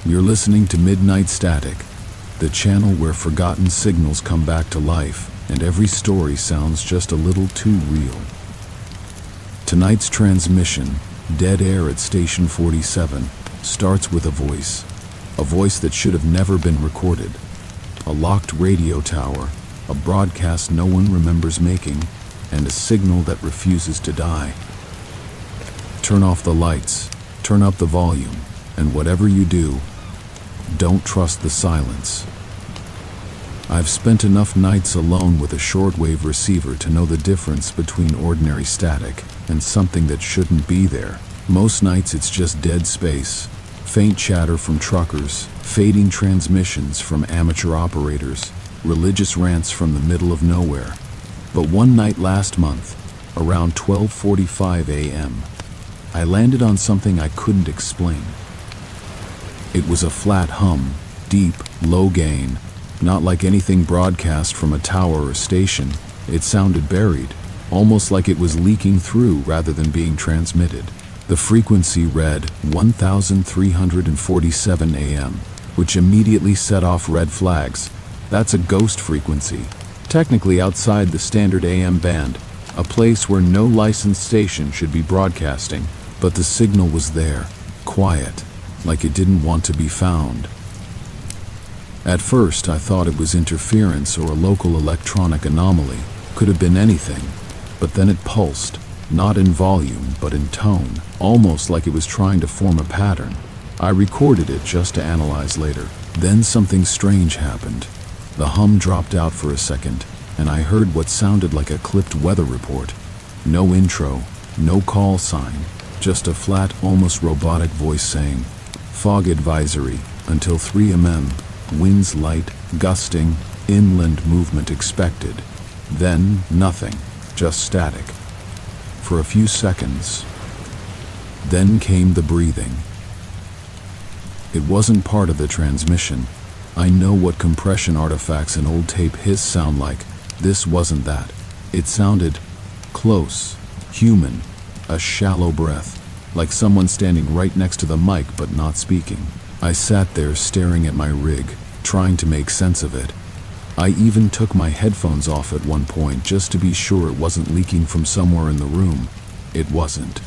You're listening to Midnight Static, the channel where forgotten signals come back to life and every story sounds just a little too real. Tonight's transmission, Dead Air at Station 47, starts with a voice that should have never been recorded. A locked radio tower, a broadcast no one remembers making, and a signal that refuses to die. Turn off the lights, turn up the volume, and whatever you do, don't trust the silence. I've spent enough nights alone with a shortwave receiver to know the difference between ordinary static and something that shouldn't be there. Most nights it's just dead space, faint chatter from truckers, fading transmissions from amateur operators, religious rants from the middle of nowhere. But one night last month, around 12:45 a.m., I landed on something I couldn't explain. It was a flat hum, deep, low gain, not like anything broadcast from a tower or station. It sounded buried, almost like it was leaking through rather than being transmitted. The frequency read 1347 AM, which immediately set off red flags. That's a ghost frequency, technically outside the standard AM band, a place where no licensed station should be broadcasting, but the signal was there, quiet, like it didn't want to be found. At first, I thought it was interference or a local electronic anomaly. Could have been anything. But then it pulsed, not in volume, but in tone, almost like it was trying to form a pattern. I recorded it just to analyze later. Then something strange happened. The hum dropped out for a second, and I heard what sounded like a clipped weather report. No intro, no call sign, just a flat, almost robotic voice saying, "Fog advisory, until 3 m, winds light, gusting, inland movement expected." Then nothing, just static. For a few seconds. Then came the breathing. It wasn't part of the transmission. I know what compression artifacts and old tape hiss sound like. This wasn't that. It sounded close, human, a shallow breath, like someone standing right next to the mic but not speaking. I sat there staring at my rig, trying to make sense of it. I even took my headphones off at one point just to be sure it wasn't leaking from somewhere in the room. It wasn't.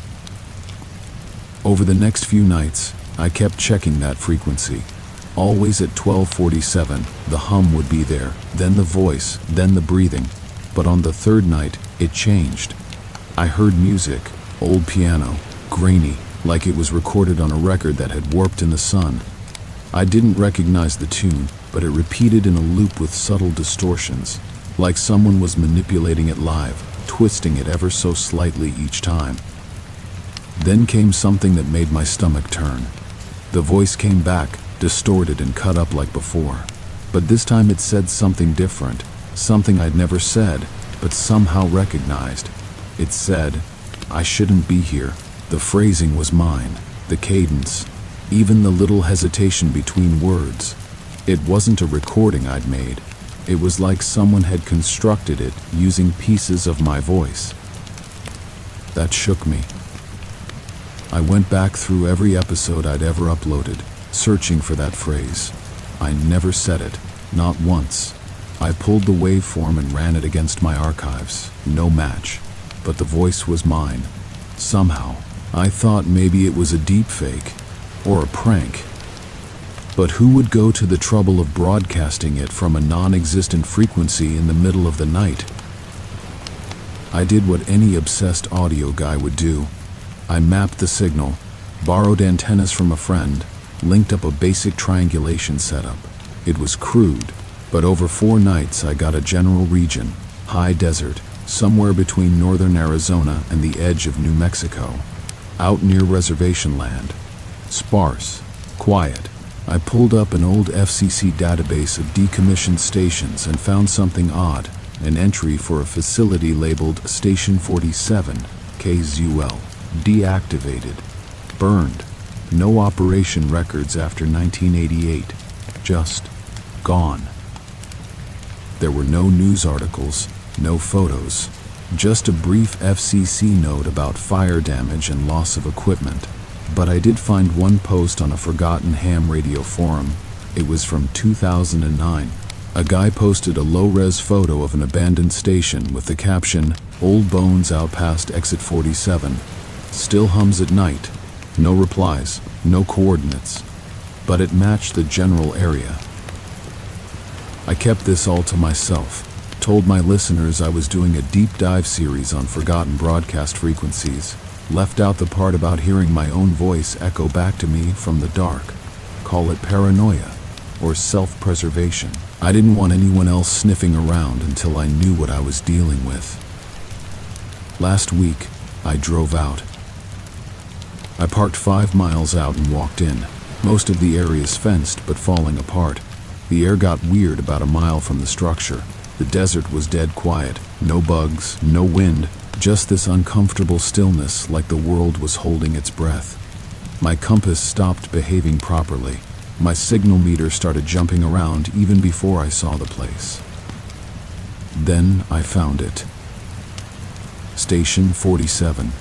Over the next few nights, I kept checking that frequency. Always at 12:47, the hum would be there, then the voice, then the breathing. But on the third night, it changed. I heard music, old piano, grainy, like it was recorded on a record that had warped in the sun. I didn't recognize the tune, but it repeated in a loop with subtle distortions, like someone was manipulating it live, twisting it ever so slightly each time. Then came something that made my stomach turn. The voice came back, distorted and cut up like before. But this time it said something different, something I'd never said, but somehow recognized. It said, "I shouldn't be here." The phrasing was mine, the cadence, even the little hesitation between words. It wasn't a recording I'd made. It was like someone had constructed it using pieces of my voice. That shook me. I went back through every episode I'd ever uploaded, searching for that phrase. I never said it, not once. I pulled the waveform and ran it against my archives. No match. But the voice was mine. Somehow, I thought maybe it was a deep fake, or a prank. But who would go to the trouble of broadcasting it from a non-existent frequency in the middle of the night? I did what any obsessed audio guy would do. I mapped the signal, borrowed antennas from a friend, linked up a basic triangulation setup. It was crude, but over 4 nights I got a general region, high desert, somewhere between northern Arizona and the edge of New Mexico, out near reservation land. Sparse, quiet. I pulled up an old FCC database of decommissioned stations and found something odd, an entry for a facility labeled Station 47, KZUL, deactivated, burned, no operation records after 1988, just gone. There were no news articles, no photos, just a brief FCC note about fire damage and loss of equipment. But I did find one post on a forgotten ham radio forum. It was from 2009. A guy posted a low-res photo of an abandoned station with the caption, "Old bones out past exit 47. Still hums at night." No replies, no coordinates. But it matched the general area. I kept this all to myself. Told my listeners I was doing a deep dive series on forgotten broadcast frequencies. Left out the part about hearing my own voice echo back to me from the dark. Call it paranoia or self-preservation. I didn't want anyone else sniffing around until I knew what I was dealing with. Last week, I drove out. I parked 5 miles out and walked in. Most of the area is fenced but falling apart. The air got weird about a mile from the structure. The desert was dead quiet. No bugs, no wind, just this uncomfortable stillness like the world was holding its breath. My compass stopped behaving properly. My signal meter started jumping around even before I saw the place. Then I found it. Station 47.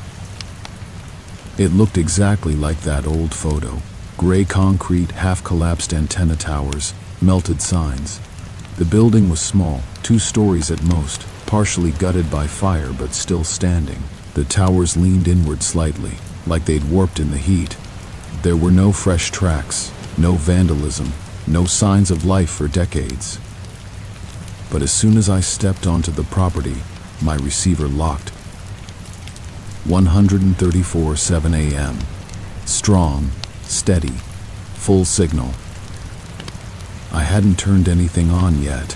It looked exactly like that old photo. Gray concrete, half-collapsed antenna towers, melted signs. The building was small, 2 stories at most, partially gutted by fire but still standing. The towers leaned inward slightly, like they'd warped in the heat. There were no fresh tracks, no vandalism, no signs of life for decades. But as soon as I stepped onto the property, my receiver locked. 134.7 AM. Strong, steady, full signal. I hadn't turned anything on yet.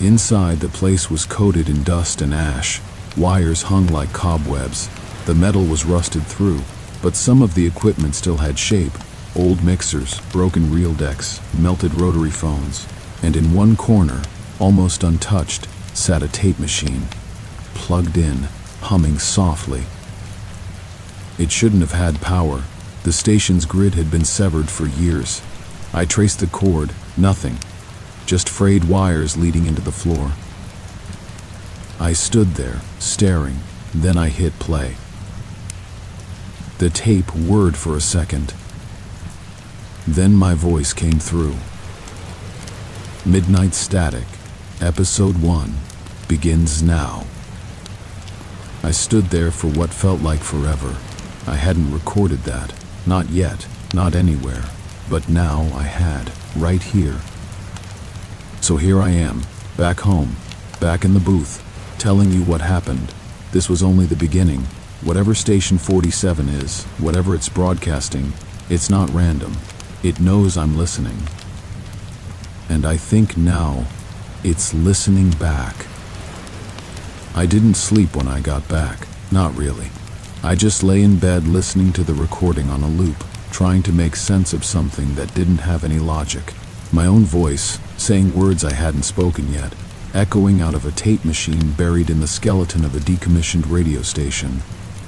Inside, the place was coated in dust and ash. Wires hung like cobwebs. The metal was rusted through, but some of the equipment still had shape. Old mixers, broken reel decks, melted rotary phones. And in one corner, almost untouched, sat a tape machine, plugged in, humming softly. It shouldn't have had power. The station's grid had been severed for years. I traced the cord, nothing. Just frayed wires leading into the floor. I stood there, staring, then I hit play. The tape whirred for a second. Then my voice came through. Midnight Static, Episode 1, begins now. I stood there for what felt like forever. I hadn't recorded that, not yet, not anywhere, but now I had, right here. So here I am, back home, back in the booth, telling you what happened. This was only the beginning. Whatever Station 47 is, whatever it's broadcasting, it's not random. It knows I'm listening. And I think now, it's listening back. I didn't sleep when I got back, not really. I just lay in bed listening to the recording on a loop, trying to make sense of something that didn't have any logic. My own voice, saying words I hadn't spoken yet, echoing out of a tape machine buried in the skeleton of a decommissioned radio station.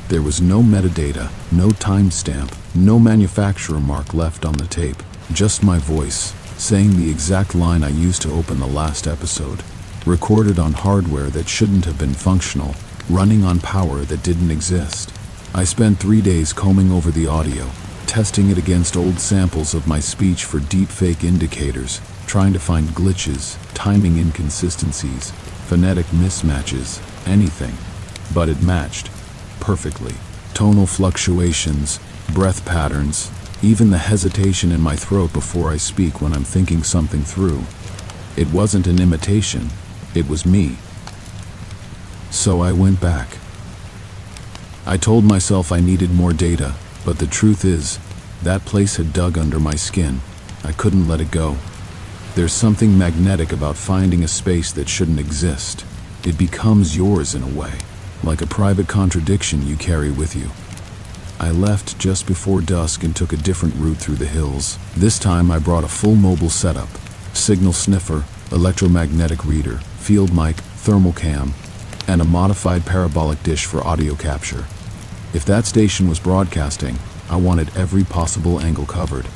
There was no metadata, no timestamp, no manufacturer mark left on the tape, just my voice, saying the exact line I used to open the last episode, recorded on hardware that shouldn't have been functional, running on power that didn't exist. I spent 3 days combing over the audio, testing it against old samples of my speech for deepfake indicators, trying to find glitches, timing inconsistencies, phonetic mismatches, anything. But it matched perfectly. Tonal fluctuations, breath patterns, even the hesitation in my throat before I speak when I'm thinking something through. It wasn't an imitation, it was me. So I went back. I told myself I needed more data, but the truth is, that place had dug under my skin. I couldn't let it go. There's something magnetic about finding a space that shouldn't exist. It becomes yours in a way, like a private contradiction you carry with you. I left just before dusk and took a different route through the hills. This time I brought a full mobile setup, signal sniffer, electromagnetic reader, field mic, thermal cam, and a modified parabolic dish for audio capture. If that station was broadcasting, I wanted every possible angle covered.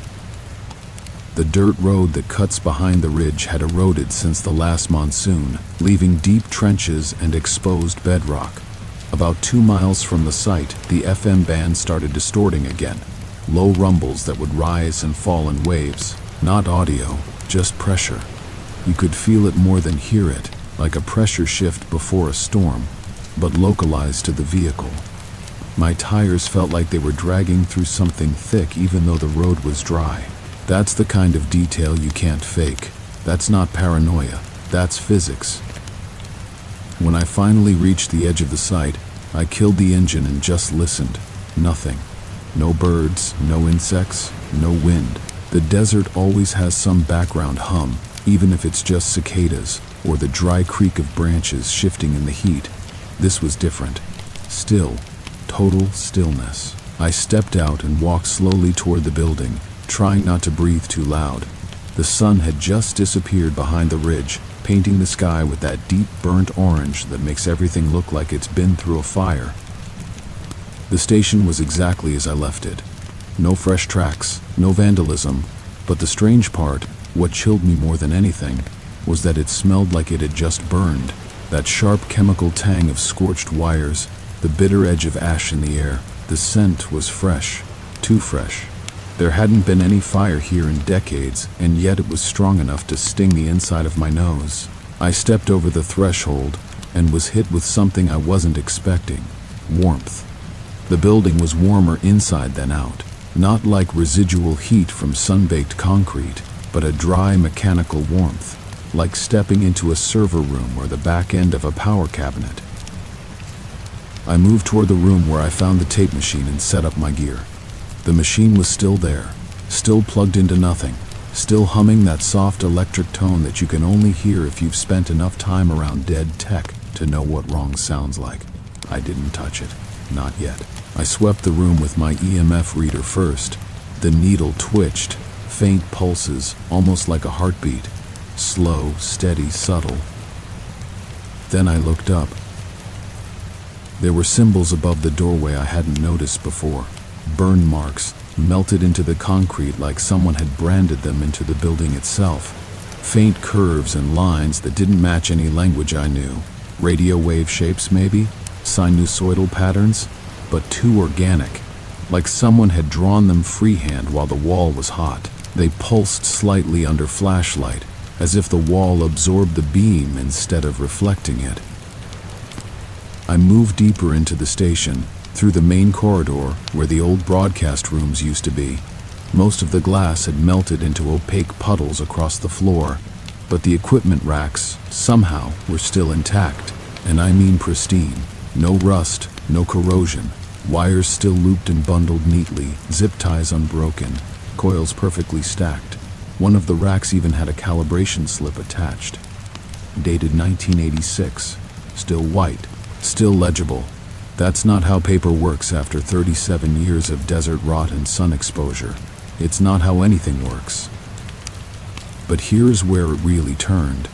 The dirt road that cuts behind the ridge had eroded since the last monsoon, leaving deep trenches and exposed bedrock. About 2 miles from the site, the FM band started distorting again. Low rumbles that would rise and fall in waves. Not audio, just pressure. You could feel it more than hear it, like a pressure shift before a storm, but localized to the vehicle. My tires felt like they were dragging through something thick even though the road was dry. That's the kind of detail you can't fake. That's not paranoia, that's physics. When I finally reached the edge of the site, I killed the engine and just listened. Nothing. No birds, no insects, no wind. The desert always has some background hum, even if it's just cicadas or the dry creak of branches shifting in the heat. This was different. Still, total stillness. I stepped out and walked slowly toward the building, trying not to breathe too loud. The sun had just disappeared behind the ridge, painting the sky with that deep burnt orange that makes everything look like it's been through a fire. The station was exactly as I left it. No fresh tracks, no vandalism, but the strange part, what chilled me more than anything, was that it smelled like it had just burned. That sharp chemical tang of scorched wires, the bitter edge of ash in the air. The scent was fresh, too fresh. There hadn't been any fire here in decades, and yet it was strong enough to sting the inside of my nose. I stepped over the threshold and was hit with something I wasn't expecting: warmth. The building was warmer inside than out, not like residual heat from sun-baked concrete, but a dry mechanical warmth, like stepping into a server room or the back end of a power cabinet. I moved toward the room where I found the tape machine and set up my gear. The machine was still there, still plugged into nothing, still humming that soft electric tone that you can only hear if you've spent enough time around dead tech to know what wrong sounds like. I didn't touch it. Not yet. I swept the room with my EMF reader first. The needle twitched, faint pulses, almost like a heartbeat. Slow, steady, subtle. Then I looked up. There were symbols above the doorway I hadn't noticed before. Burn marks, melted into the concrete like someone had branded them into the building itself. Faint curves and lines that didn't match any language I knew. Radio wave shapes maybe? Sinusoidal patterns? But too organic. Like someone had drawn them freehand while the wall was hot. They pulsed slightly under flashlight, as if the wall absorbed the beam instead of reflecting it. I moved deeper into the station, through the main corridor where the old broadcast rooms used to be. Most of the glass had melted into opaque puddles across the floor, but the equipment racks, somehow, were still intact. And I mean pristine. No rust, no corrosion. Wires still looped and bundled neatly, zip ties unbroken, coils perfectly stacked. One of the racks even had a calibration slip attached. Dated 1986. Still white, still legible. That's not how paper works after 37 years of desert rot and sun exposure. It's not how anything works. But here's where it really turned.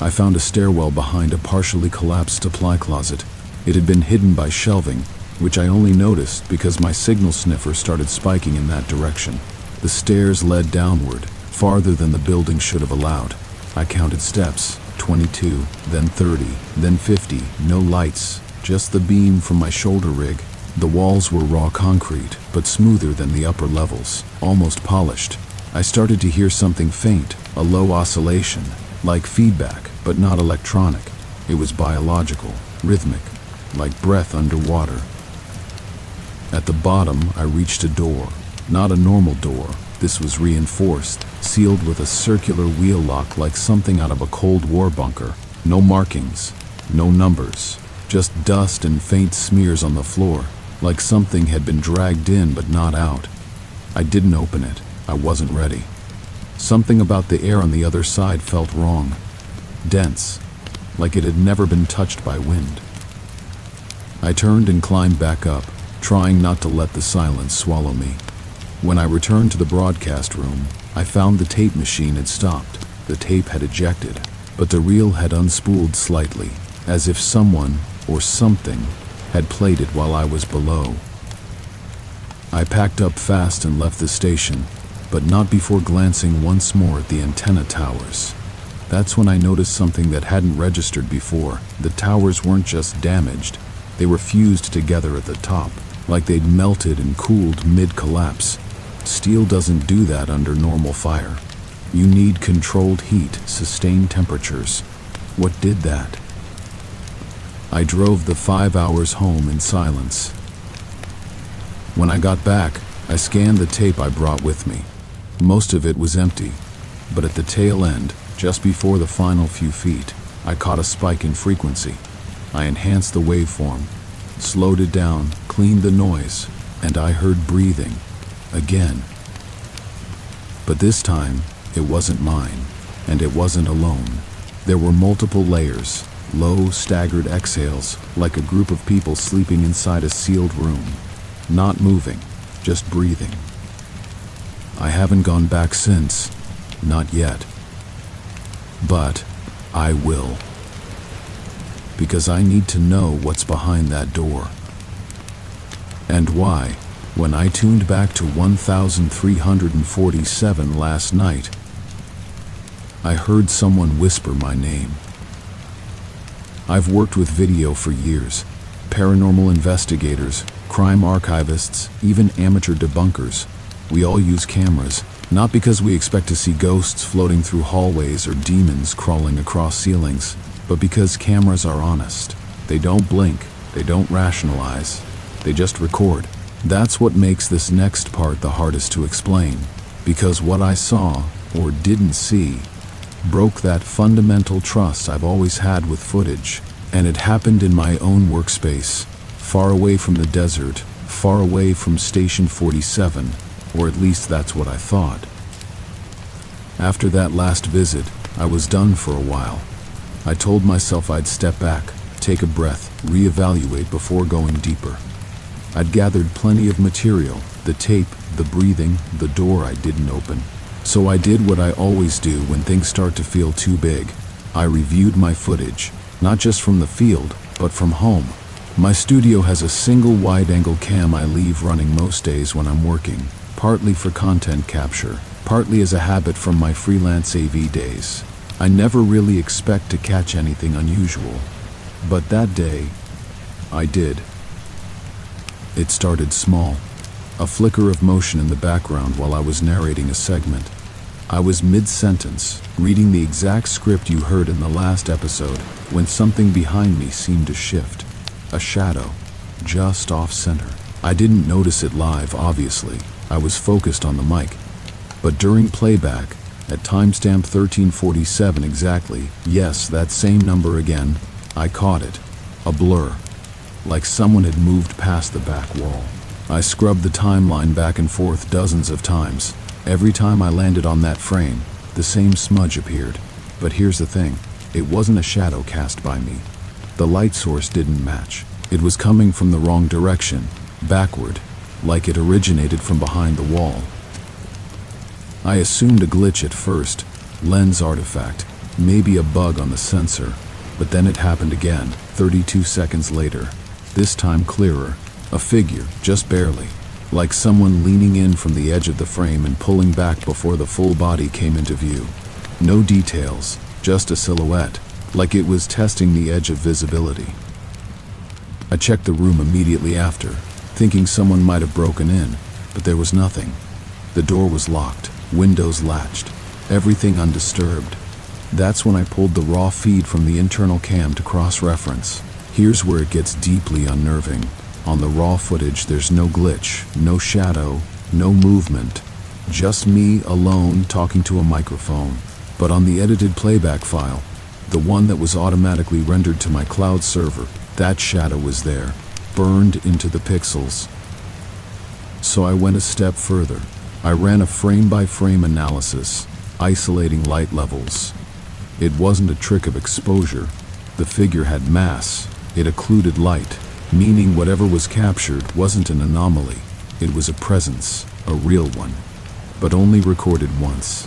I found a stairwell behind a partially collapsed supply closet. It had been hidden by shelving, which I only noticed because my signal sniffer started spiking in that direction. The stairs led downward, farther than the building should have allowed. I counted steps, 22, then 30, then 50, no lights. Just the beam from my shoulder rig. The walls were raw concrete, but smoother than the upper levels, almost polished. I started to hear something faint, a low oscillation, like feedback, but not electronic. It was biological, rhythmic, like breath underwater. At the bottom, I reached a door. Not a normal door. This was reinforced, sealed with a circular wheel lock like something out of a Cold War bunker. No markings, no numbers. Just dust and faint smears on the floor, like something had been dragged in but not out. I didn't open it. I wasn't ready. Something about the air on the other side felt wrong. Dense, like it had never been touched by wind. I turned and climbed back up, trying not to let the silence swallow me. When I returned to the broadcast room, I found the tape machine had stopped. The tape had ejected, but the reel had unspooled slightly, as if someone or something had played it while I was below. I packed up fast and left the station, but not before glancing once more at the antenna towers. That's when I noticed something that hadn't registered before. The towers weren't just damaged, they were fused together at the top, like they'd melted and cooled mid-collapse. Steel doesn't do that under normal fire. You need controlled heat, sustained temperatures. What did that? I drove the 5 hours home in silence. When I got back, I scanned the tape I brought with me. Most of it was empty, but at the tail end, just before the final few feet, I caught a spike in frequency. I enhanced the waveform, slowed it down, cleaned the noise, and I heard breathing again. But this time, it wasn't mine, and it wasn't alone. There were multiple layers, low, staggered exhales, like a group of people sleeping inside a sealed room. Not moving, just breathing. I haven't gone back since, not yet. But I will. Because I need to know what's behind that door. And why, when I tuned back to 1347 last night, I heard someone whisper my name. I've worked with video for years. Paranormal investigators, crime archivists, even amateur debunkers. We all use cameras, not because we expect to see ghosts floating through hallways or demons crawling across ceilings, but because cameras are honest. They don't blink, they don't rationalize, they just record. That's what makes this next part the hardest to explain, because what I saw, or didn't see, broke that fundamental trust I've always had with footage, and it happened in my own workspace, far away from the desert, far away from Station 47, or at least that's what I thought. After that last visit, I was done for a while. I told myself I'd step back, take a breath, reevaluate before going deeper. I'd gathered plenty of material, the tape, the breathing, the door I didn't open. So I did what I always do when things start to feel too big. I reviewed my footage, not just from the field, but from home. My studio has a single wide-angle cam I leave running most days when I'm working, partly for content capture, partly as a habit from my freelance AV days. I never really expect to catch anything unusual, but that day, I did. It started small, a flicker of motion in the background while I was narrating a segment. I was mid-sentence, reading the exact script you heard in the last episode, when something behind me seemed to shift. A shadow, just off-center. I didn't notice it live, obviously. I was focused on the mic. But during playback, at timestamp 1347 exactly, yes, that same number again, I caught it. A blur. Like someone had moved past the back wall. I scrubbed the timeline back and forth dozens of times. Every time I landed on that frame, the same smudge appeared. But here's the thing, it wasn't a shadow cast by me. The light source didn't match. It was coming from the wrong direction, backward, like it originated from behind the wall. I assumed a glitch at first, lens artifact, maybe a bug on the sensor, but then it happened again, 32 seconds later. This time clearer, a figure, just barely, like someone leaning in from the edge of the frame and pulling back before the full body came into view. No details, just a silhouette, like it was testing the edge of visibility. I checked the room immediately after, thinking someone might have broken in, but there was nothing. The door was locked, windows latched, everything undisturbed. That's when I pulled the raw feed from the internal cam to cross-reference. Here's where it gets deeply unnerving. On the raw footage, there's no glitch, no shadow, no movement. Just me alone talking to a microphone. But on the edited playback file, the one that was automatically rendered to my cloud server, that shadow was there, burned into the pixels. So I went a step further. I ran a frame-by-frame analysis, isolating light levels. It wasn't a trick of exposure. The figure had mass. It occluded light, meaning whatever was captured wasn't an anomaly. It was a presence, a real one, but only recorded once.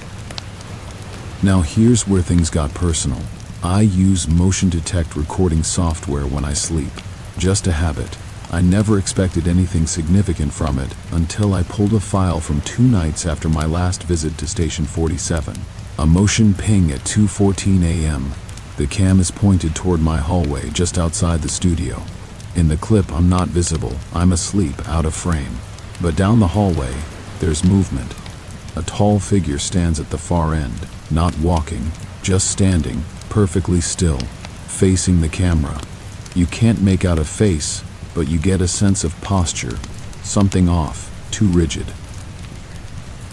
Now here's where things got personal. I use motion detect recording software when I sleep. Just a habit. I never expected anything significant from it until I pulled a file from 2 nights after my last visit to Station 47. A motion ping at 2:14 a.m. The cam is pointed toward my hallway just outside the studio. In the clip, I'm not visible. I'm asleep, out of frame. But down the hallway, there's movement. A tall figure stands at the far end, not walking, just standing, perfectly still, facing the camera. You can't make out a face, but you get a sense of posture. Something off, too rigid.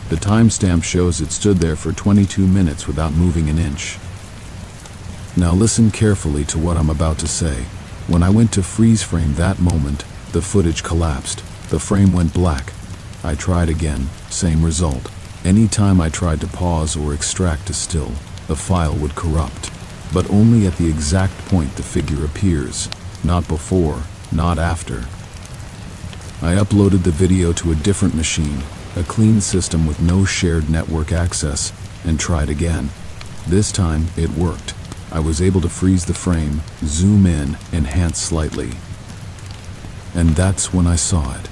The timestamp shows it stood there for 22 minutes without moving an inch. Now listen carefully to what I'm about to say. When I went to freeze frame that moment, the footage collapsed. The frame went black. I tried again, same result. Anytime I tried to pause or extract a still, the file would corrupt. But only at the exact point the figure appears. Not before, not after. I uploaded the video to a different machine, a clean system with no shared network access, and tried again. This time, it worked. I was able to freeze the frame, zoom in, enhance slightly. And that's when I saw it.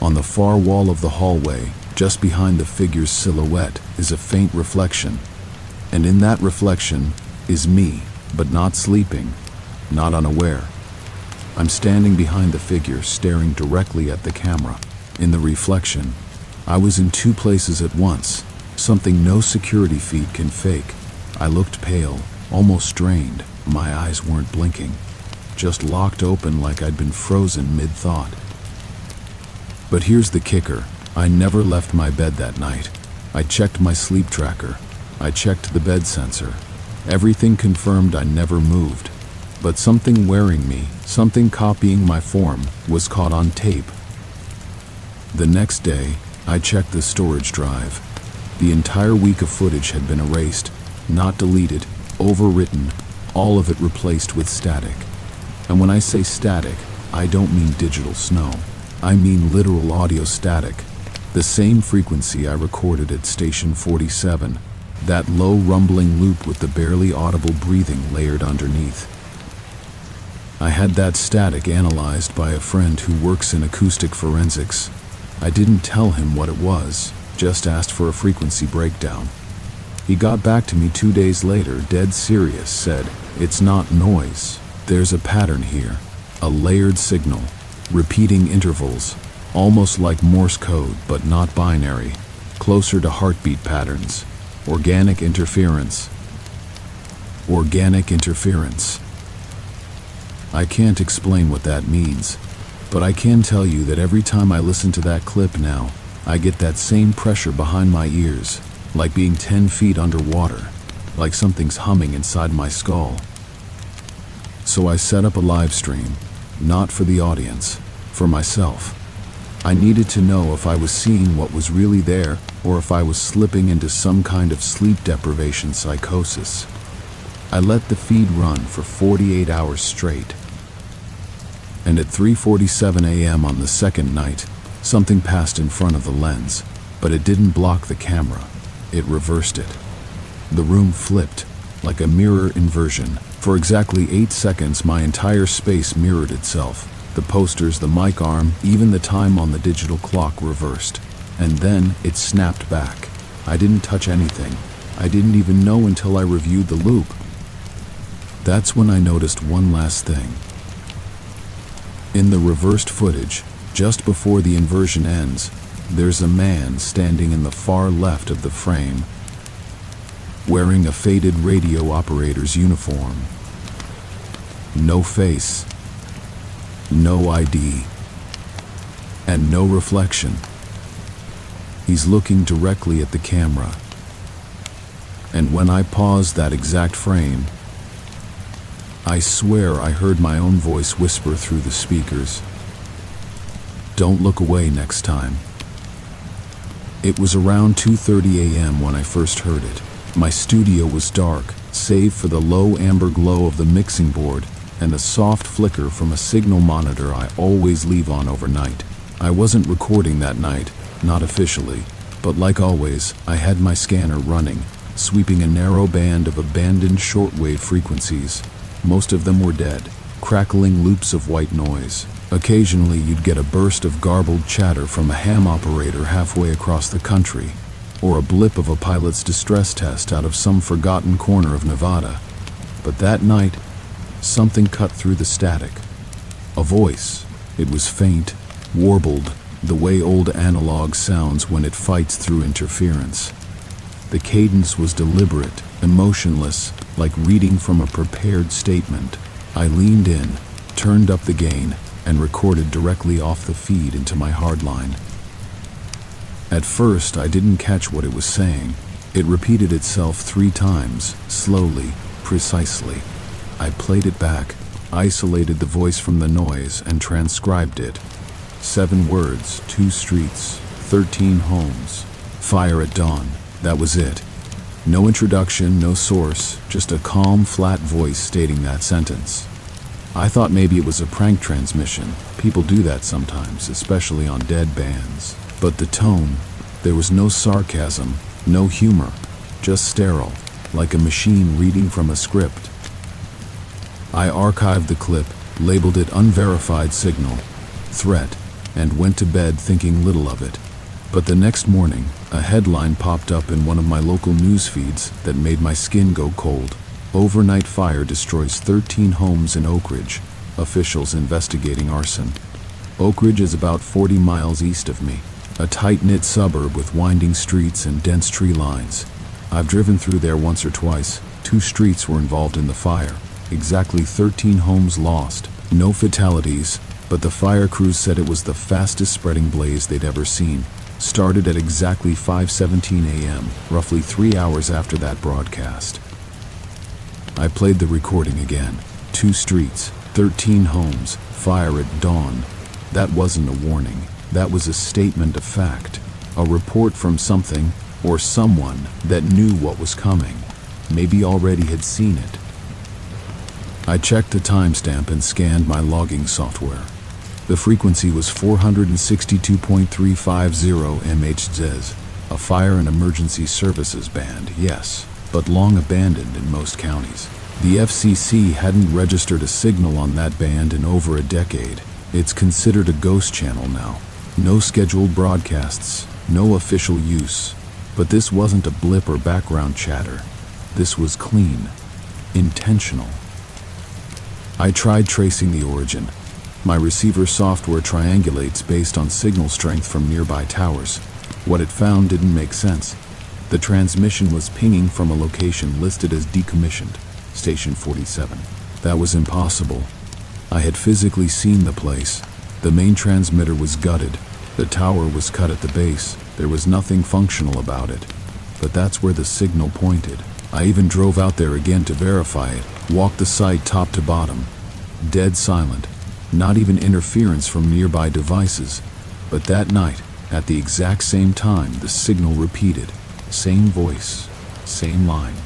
On the far wall of the hallway, just behind the figure's silhouette, is a faint reflection. And in that reflection is me, but not sleeping, not unaware. I'm standing behind the figure, staring directly at the camera. In the reflection, I was in two places at once, something no security feed can fake. I looked pale, almost strained. My eyes weren't blinking, just locked open like I'd been frozen mid-thought. But here's the kicker. I never left my bed that night. I checked my sleep tracker. I checked the bed sensor. Everything confirmed I never moved. But something wearing me, something copying my form, was caught on tape. The next day, I checked the storage drive. The entire week of footage had been erased, not deleted, overwritten, all of it replaced with static. And when I say static, I don't mean digital snow. I mean literal audio static. The same frequency I recorded at Station 47, that low rumbling loop with the barely audible breathing layered underneath. I had that static analyzed by a friend who works in acoustic forensics. I didn't tell him what it was, just asked for a frequency breakdown. He got back to me 2 days later, dead serious, said, "It's not noise. There's a pattern here. A layered signal, repeating intervals, almost like Morse code, but not binary, closer to heartbeat patterns. Organic interference. Organic interference." I can't explain what that means, but I can tell you that every time I listen to that clip now, I get that same pressure behind my ears, like being 10 feet underwater, like something's humming inside my skull. So I set up a live stream, not for the audience, for myself. I needed to know if I was seeing what was really there, or if I was slipping into some kind of sleep deprivation psychosis. I let the feed run for 48 hours straight. And at 3:47 a.m. on the second night, something passed in front of the lens, but it didn't block the camera. It reversed it. The room flipped, like a mirror inversion. For exactly 8 seconds, my entire space mirrored itself. The posters, the mic arm, even the time on the digital clock reversed. And then it snapped back. I didn't touch anything. I didn't even know until I reviewed the loop. That's when I noticed one last thing. In the reversed footage, just before the inversion ends, there's a man standing in the far left of the frame, wearing a faded radio operator's uniform. No face, no ID, and no reflection. He's looking directly at the camera. And when I paused that exact frame, I swear I heard my own voice whisper through the speakers, "Don't look away next time." It was around 2:30 a.m. when I first heard it. My studio was dark, save for the low amber glow of the mixing board and the soft flicker from a signal monitor I always leave on overnight. I wasn't recording that night, not officially, but like always, I had my scanner running, sweeping a narrow band of abandoned shortwave frequencies. Most of them were dead, crackling loops of white noise. Occasionally you'd get a burst of garbled chatter from a ham operator halfway across the country. or a blip of a pilot's distress test out of some forgotten corner of Nevada. But that night, something cut through the static. A voice. It was faint, warbled, the way old analog sounds when it fights through interference. The cadence was deliberate, emotionless, like reading from a prepared statement. I leaned in, turned up the gain, and recorded directly off the feed into my hardline. At first, I didn't catch what it was saying. It repeated itself 3 times, slowly, precisely. I played it back, isolated the voice from the noise, and transcribed it. 7 words, 2 streets, 13 homes, fire at dawn. That was it. No introduction, no source, just a calm, flat voice stating that sentence. I thought maybe it was a prank transmission. People do that sometimes, especially on dead bands. But the tone, there was no sarcasm, no humor, just sterile, like a machine reading from a script. I archived the clip, labeled it unverified signal, threat, and went to bed thinking little of it. But the next morning, a headline popped up in one of my local news feeds that made my skin go cold. Overnight fire destroys 13 homes in Oak Ridge. Officials investigating arson. Oak Ridge is about 40 miles east of me, a tight-knit suburb with winding streets and dense tree lines. I've driven through there once or twice. 2 streets were involved in the fire. Exactly 13 homes lost. No fatalities, but the fire crews said it was the fastest spreading blaze they'd ever seen. Started at exactly 5:17 a.m., roughly 3 hours after that broadcast. I played the recording again. 2 streets, 13 homes, fire at dawn. That wasn't a warning. That was a statement of fact. A report from something or someone that knew what was coming. Maybe already had seen it. I checked the timestamp and scanned my logging software. The frequency was 462.350 MHz, a fire and emergency services band, yes, but long abandoned in most counties. The FCC hadn't registered a signal on that band in over a decade. It's considered a ghost channel now. No scheduled broadcasts, no official use. But this wasn't a blip or background chatter. This was clean, intentional. I tried tracing the origin. My receiver software triangulates based on signal strength from nearby towers. What it found didn't make sense. The transmission was pinging from a location listed as decommissioned, Station 47. That was impossible. I had physically seen the place. The main transmitter was gutted. The tower was cut at the base. There was nothing functional about it. But that's where the signal pointed. I even drove out there again to verify it, walked the site top to bottom. Dead silent. Not even interference from nearby devices. But that night, at the exact same time, the signal repeated. Same voice, same line.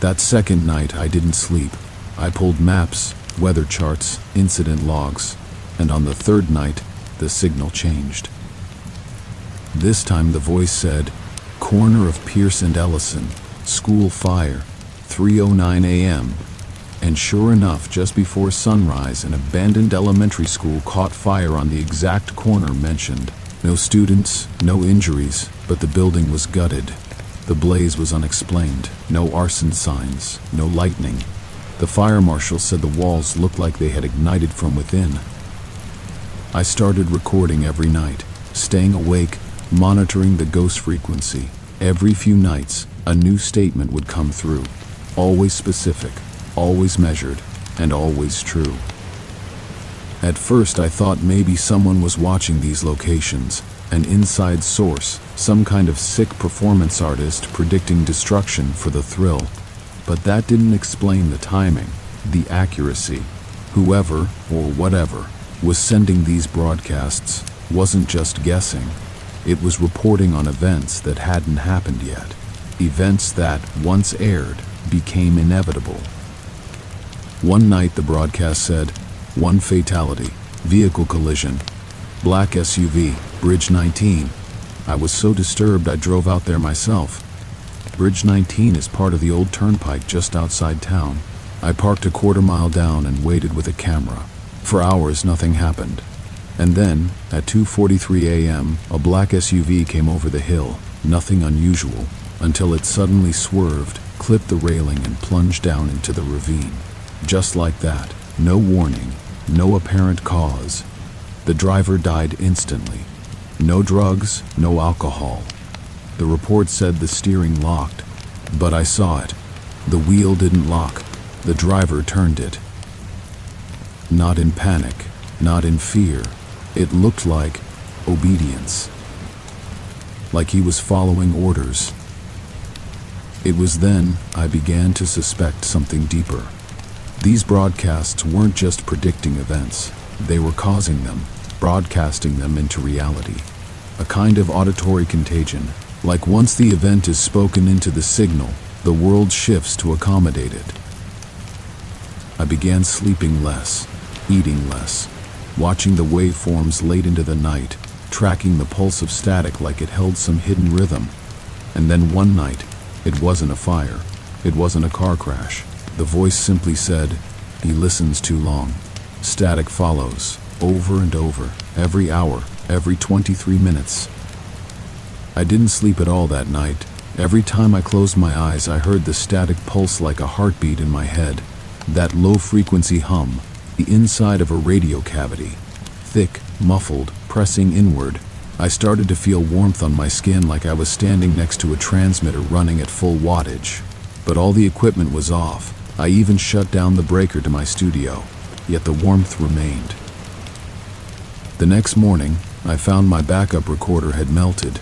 That second night, I didn't sleep. I pulled maps, weather charts, incident logs, and on the third night, the signal changed. This time the voice said, corner of Pierce and Ellison, school fire, 3:09 a.m., and sure enough, just before sunrise, an abandoned elementary school caught fire on the exact corner mentioned. No students, no injuries, but the building was gutted. The blaze was unexplained. No arson signs, no lightning. The fire marshal said the walls looked like they had ignited from within. I started recording every night, staying awake, monitoring the ghost frequency. Every few nights, a new statement would come through. Always specific, always measured, and always true. At first I thought maybe someone was watching these locations, an inside source, some kind of sick performance artist predicting destruction for the thrill. But that didn't explain the timing, the accuracy. Whoever, or whatever, was sending these broadcasts wasn't just guessing. It was reporting on events that hadn't happened yet. Events that, once aired, became inevitable. One night the broadcast said, 1 fatality, vehicle collision, black SUV, Bridge 19. I was so disturbed I drove out there myself. Bridge 19 is part of the old turnpike just outside town. I parked a quarter mile down and waited with a camera. For hours nothing happened. And then, at 2:43 a.m., a black SUV came over the hill, nothing unusual, until it suddenly swerved, clipped the railing and plunged down into the ravine. Just like that, no warning, no apparent cause. The driver died instantly. No drugs, no alcohol. The report said the steering locked, but I saw it. The wheel didn't lock. The driver turned it. Not in panic, not in fear. It looked like obedience. Like he was following orders. It was then I began to suspect something deeper. These broadcasts weren't just predicting events, they were causing them, broadcasting them into reality. A kind of auditory contagion, like once the event is spoken into the signal, the world shifts to accommodate it. I began sleeping less, eating less, watching the waveforms late into the night, tracking the pulse of static like it held some hidden rhythm. And then one night, it wasn't a fire, it wasn't a car crash. The voice simply said, "He listens too long." Static follows, over and over, every hour, every 23 minutes. I didn't sleep at all that night. Every time I closed my eyes, I heard the static pulse like a heartbeat in my head. That low-frequency hum, the inside of a radio cavity. Thick, muffled, pressing inward. I started to feel warmth on my skin like I was standing next to a transmitter running at full wattage. But all the equipment was off. I even shut down the breaker to my studio, yet the warmth remained. The next morning, I found my backup recorder had melted,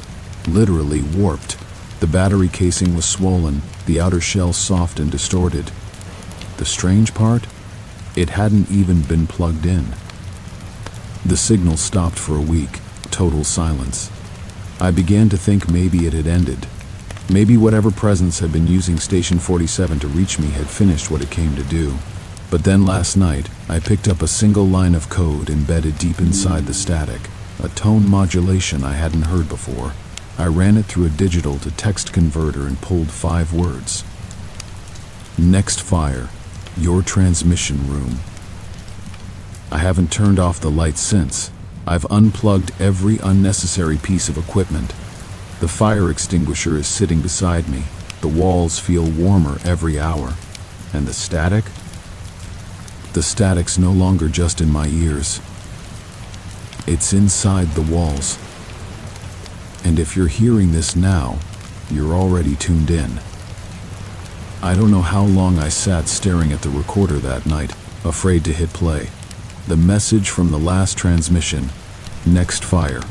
literally warped. The battery casing was swollen, the outer shell soft and distorted. The strange part? It hadn't even been plugged in. The signal stopped for a week, total silence. I began to think maybe it had ended. Maybe whatever presence had been using Station 47 to reach me had finished what it came to do. But then last night, I picked up a single line of code embedded deep inside the static, a tone modulation I hadn't heard before. I ran it through a digital to text converter and pulled 5 words. Next fire, your transmission room. I haven't turned off the lights since. I've unplugged every unnecessary piece of equipment. The fire extinguisher is sitting beside me. The walls feel warmer every hour. And the static? The static's no longer just in my ears. It's inside the walls. And if you're hearing this now, you're already tuned in. I don't know how long I sat staring at the recorder that night, afraid to hit play. The message from the last transmission, next fire,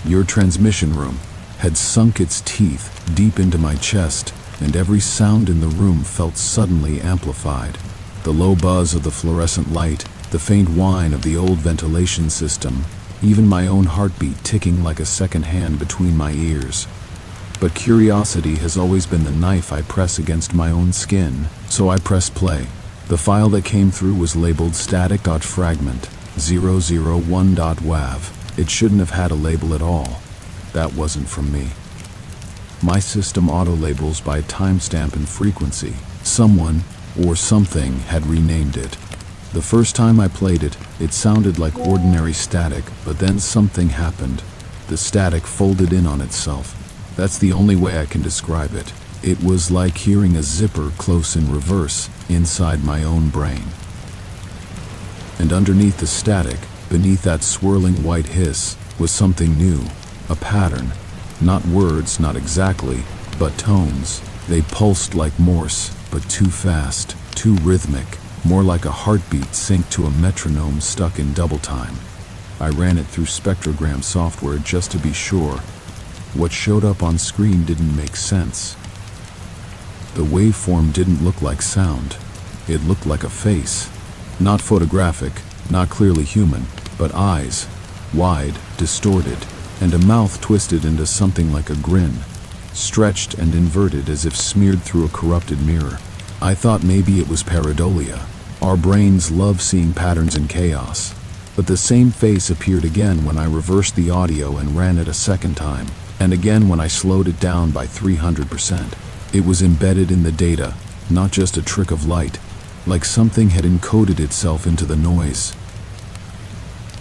your transmission room, had sunk its teeth deep into my chest, and every sound in the room felt suddenly amplified. The low buzz of the fluorescent light, the faint whine of the old ventilation system, even my own heartbeat ticking like a second hand between my ears. But curiosity has always been the knife I press against my own skin, so I pressed play. The file that came through was labeled static.fragment 001.wav. It shouldn't have had a label at all. That wasn't from me. My system auto-labels by timestamp and frequency. Someone, or something, had renamed it. The first time I played it, it sounded like ordinary static, but then something happened. The static folded in on itself. That's the only way I can describe it. It was like hearing a zipper close in reverse, inside my own brain. And underneath the static, beneath that swirling white hiss, was something new. A pattern. Not words, not exactly, but tones. They pulsed like Morse, but too fast, too rhythmic, more like a heartbeat synced to a metronome stuck in double time. I ran it through spectrogram software just to be sure. What showed up on screen didn't make sense. The waveform didn't look like sound. It looked like a face. Not photographic, not clearly human, but eyes, wide, distorted, and a mouth twisted into something like a grin, stretched and inverted as if smeared through a corrupted mirror. I thought maybe it was pareidolia. Our brains love seeing patterns in chaos. But the same face appeared again when I reversed the audio and ran it a second time, and again when I slowed it down by 300%. It was embedded in the data, not just a trick of light, like something had encoded itself into the noise.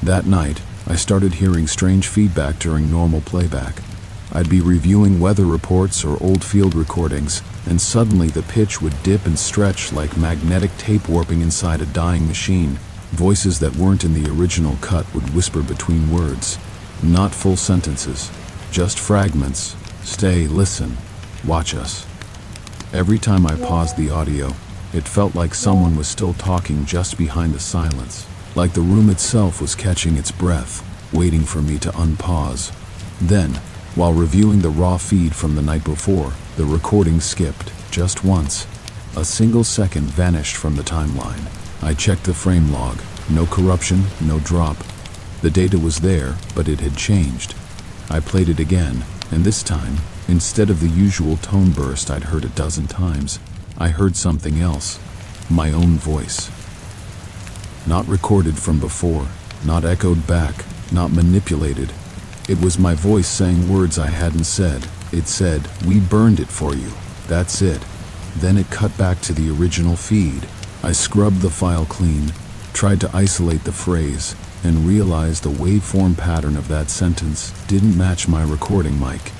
That night, I started hearing strange feedback during normal playback. I'd be reviewing weather reports or old field recordings, and suddenly the pitch would dip and stretch like magnetic tape warping inside a dying machine. Voices that weren't in the original cut would whisper between words. Not full sentences, just fragments. Stay, listen, watch us. Every time I paused the audio, it felt like someone was still talking just behind the silence, like the room itself was catching its breath, waiting for me to unpause. Then, while reviewing the raw feed from the night before, the recording skipped, just once. A single second vanished from the timeline. I checked the frame log. No corruption, no drop. The data was there, but it had changed. I played it again, and this time, instead of the usual tone burst I'd heard a dozen times, I heard something else. My own voice. Not recorded from before, not echoed back, not manipulated. It was my voice saying words I hadn't said. It said, "We burned it for you. That's it." Then it cut back to the original feed. I scrubbed the file clean, tried to isolate the phrase, and realized the waveform pattern of that sentence didn't match my recording mic.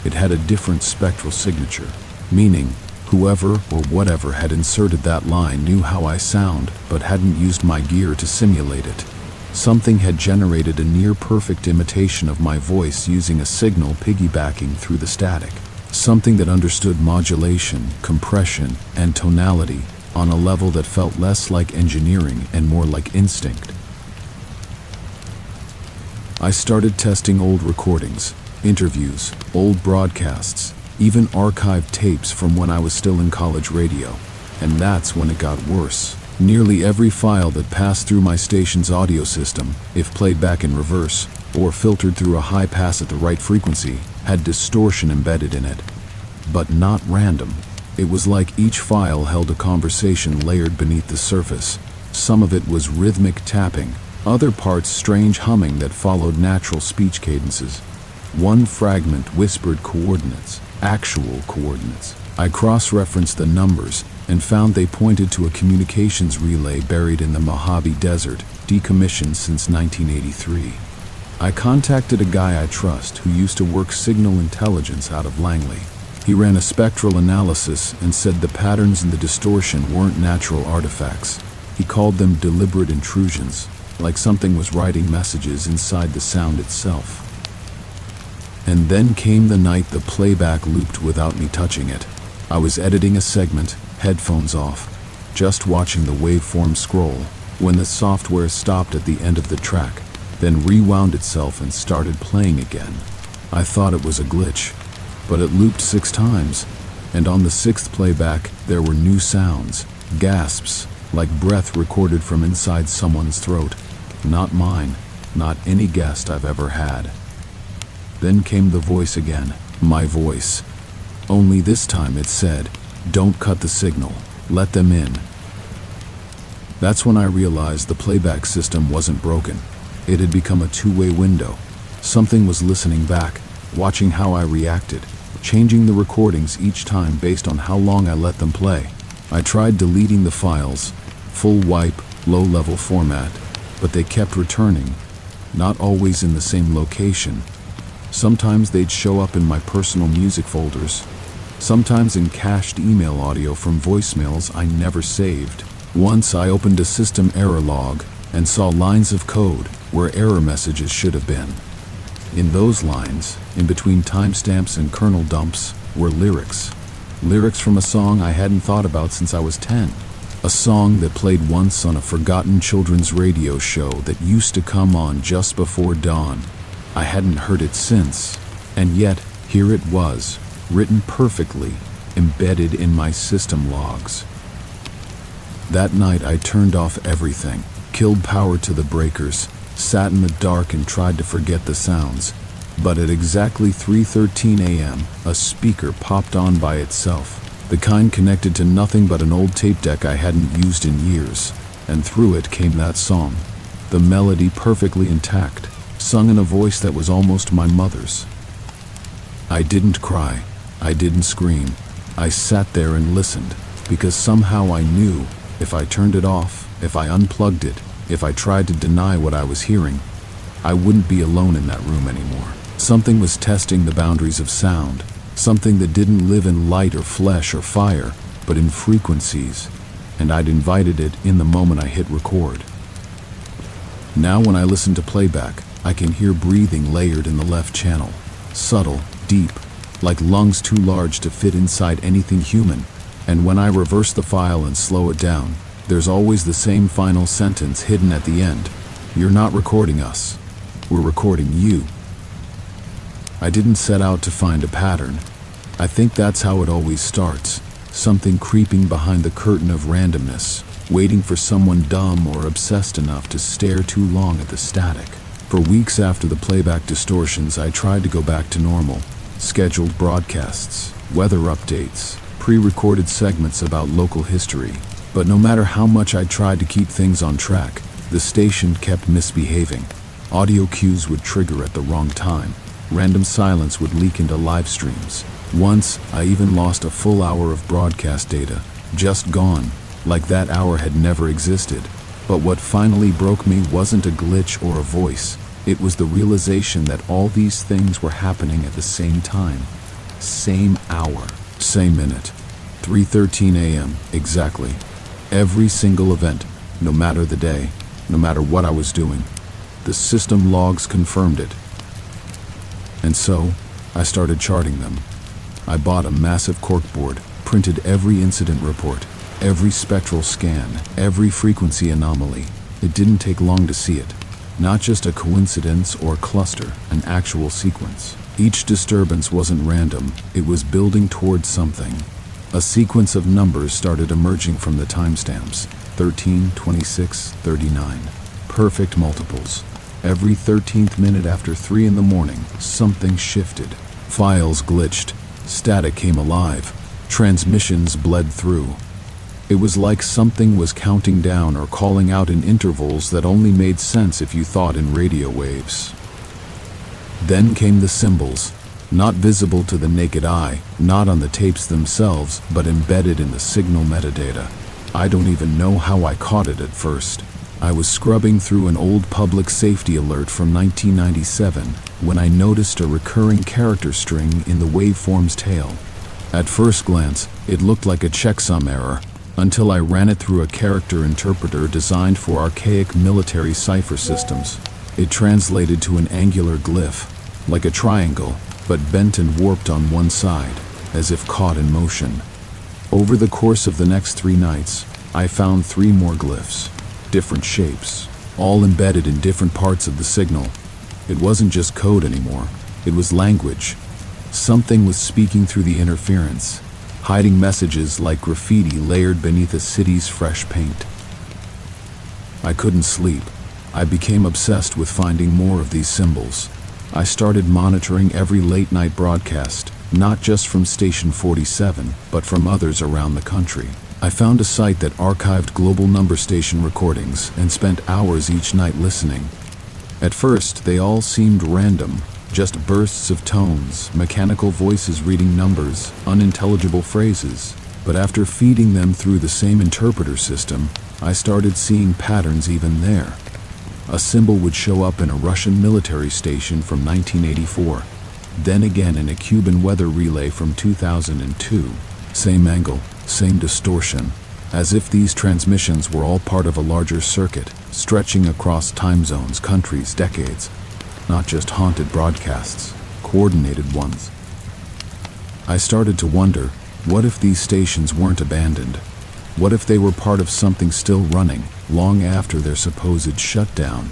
It had a different spectral signature, meaning whoever or whatever had inserted that line knew how I sound, but hadn't used my gear to simulate it. Something had generated a near-perfect imitation of my voice using a signal piggybacking through the static. Something that understood modulation, compression, and tonality on a level that felt less like engineering and more like instinct. I started testing old recordings, interviews, old broadcasts, even archived tapes from when I was still in college radio. And that's when it got worse. Nearly every file that passed through my station's audio system, if played back in reverse, or filtered through a high pass at the right frequency, had distortion embedded in it. But not random. It was like each file held a conversation layered beneath the surface. Some of it was rhythmic tapping, other parts strange humming that followed natural speech cadences. One fragment whispered coordinates, actual coordinates. I cross-referenced the numbers and found they pointed to a communications relay buried in the Mojave Desert, decommissioned since 1983. I contacted a guy I trust who used to work signal intelligence out of Langley. He ran a spectral analysis and said the patterns and the distortion weren't natural artifacts. He called them deliberate intrusions, like something was writing messages inside the sound itself. And then came the night the playback looped without me touching it. I was editing a segment, headphones off, just watching the waveform scroll, when the software stopped at the end of the track, then rewound itself and started playing again. I thought it was a glitch, but it looped 6 times, and on the 6th playback there were new sounds, gasps, like breath recorded from inside someone's throat. Not mine, not any guest I've ever had. Then came the voice again, my voice. Only this time it said, "Don't cut the signal, let them in." That's when I realized the playback system wasn't broken. It had become a two-way window. Something was listening back, watching how I reacted, changing the recordings each time based on how long I let them play. I tried deleting the files, full wipe, low-level format, but they kept returning, not always in the same location. Sometimes they'd show up in my personal music folders, sometimes in cached email audio from voicemails I never saved. Once I opened a system error log and saw lines of code where error messages should have been. In those lines, in between timestamps and kernel dumps, were lyrics. Lyrics from a song I hadn't thought about since I was 10. A song that played once on a forgotten children's radio show that used to come on just before dawn. I hadn't heard it since, and yet here it was, written perfectly, embedded in my system logs. That night I turned off everything, killed power to the breakers, sat in the dark and tried to forget the sounds. But at exactly 3:13 a.m., a speaker popped on by itself, the kind connected to nothing but an old tape deck I hadn't used in years, and through it came that song, the melody perfectly intact, sung in a voice that was almost my mother's. I didn't cry, I didn't scream. I sat there and listened, because somehow I knew if I turned it off, if I unplugged it, if I tried to deny what I was hearing, I wouldn't be alone in that room anymore. Something was testing the boundaries of sound, something that didn't live in light or flesh or fire, but in frequencies, and I'd invited it in the moment I hit record. Now when I listen to playback, I can hear breathing layered in the left channel, subtle, deep, like lungs too large to fit inside anything human. And when I reverse the file and slow it down, there's always the same final sentence hidden at the end. You're not recording us. We're recording you. I didn't set out to find a pattern. I think that's how it always starts. Something creeping behind the curtain of randomness, waiting for someone dumb or obsessed enough to stare too long at the static. For weeks after the playback distortions, I tried to go back to normal. Scheduled broadcasts, weather updates, pre-recorded segments about local history. But no matter how much I tried to keep things on track, the station kept misbehaving. Audio cues would trigger at the wrong time. Random silence would leak into live streams. Once, I even lost a full hour of broadcast data, just gone, like that hour had never existed. But what finally broke me wasn't a glitch or a voice. It was the realization that all these things were happening at the same time. Same hour, same minute. 3:13 a.m. exactly. Every single event, no matter the day, no matter what I was doing. The system logs confirmed it. And so, I started charting them. I bought a massive corkboard, printed every incident report, every spectral scan, every frequency anomaly. It didn't take long to see it. Not just a coincidence or cluster, an actual sequence. Each disturbance wasn't random, it was building towards something. A sequence of numbers started emerging from the timestamps, 13, 26, 39. Perfect multiples. Every 13th minute after 3 in the morning, something shifted. Files glitched, static came alive, transmissions bled through. It was like something was counting down or calling out in intervals that only made sense if you thought in radio waves. Then came the symbols, not visible to the naked eye, not on the tapes themselves, but embedded in the signal metadata. I don't even know how I caught it at first. I was scrubbing through an old public safety alert from 1997 when I noticed a recurring character string in the waveform's tail. At first glance, it looked like a checksum error, until I ran it through a character interpreter designed for archaic military cipher systems. It translated to an angular glyph, like a triangle, but bent and warped on one side, as if caught in motion. Over the course of the next 3 nights, I found 3 more glyphs, different shapes, all embedded in different parts of the signal. It wasn't just code anymore, it was language. Something was speaking through the interference, hiding messages like graffiti layered beneath a city's fresh paint. I couldn't sleep. I became obsessed with finding more of these symbols. I started monitoring every late-night broadcast, not just from Station 47, but from others around the country. I found a site that archived global number station recordings and spent hours each night listening. At first, they all seemed random, just bursts of tones, mechanical voices reading numbers, unintelligible phrases. But after feeding them through the same interpreter system, I started seeing patterns even there. A symbol would show up in a Russian military station from 1984, then again in a Cuban weather relay from 2002. Same angle, same distortion, as if these transmissions were all part of a larger circuit, stretching across time zones, countries, decades. Not just haunted broadcasts, coordinated ones. I started to wonder, what if these stations weren't abandoned? What if they were part of something still running, long after their supposed shutdown?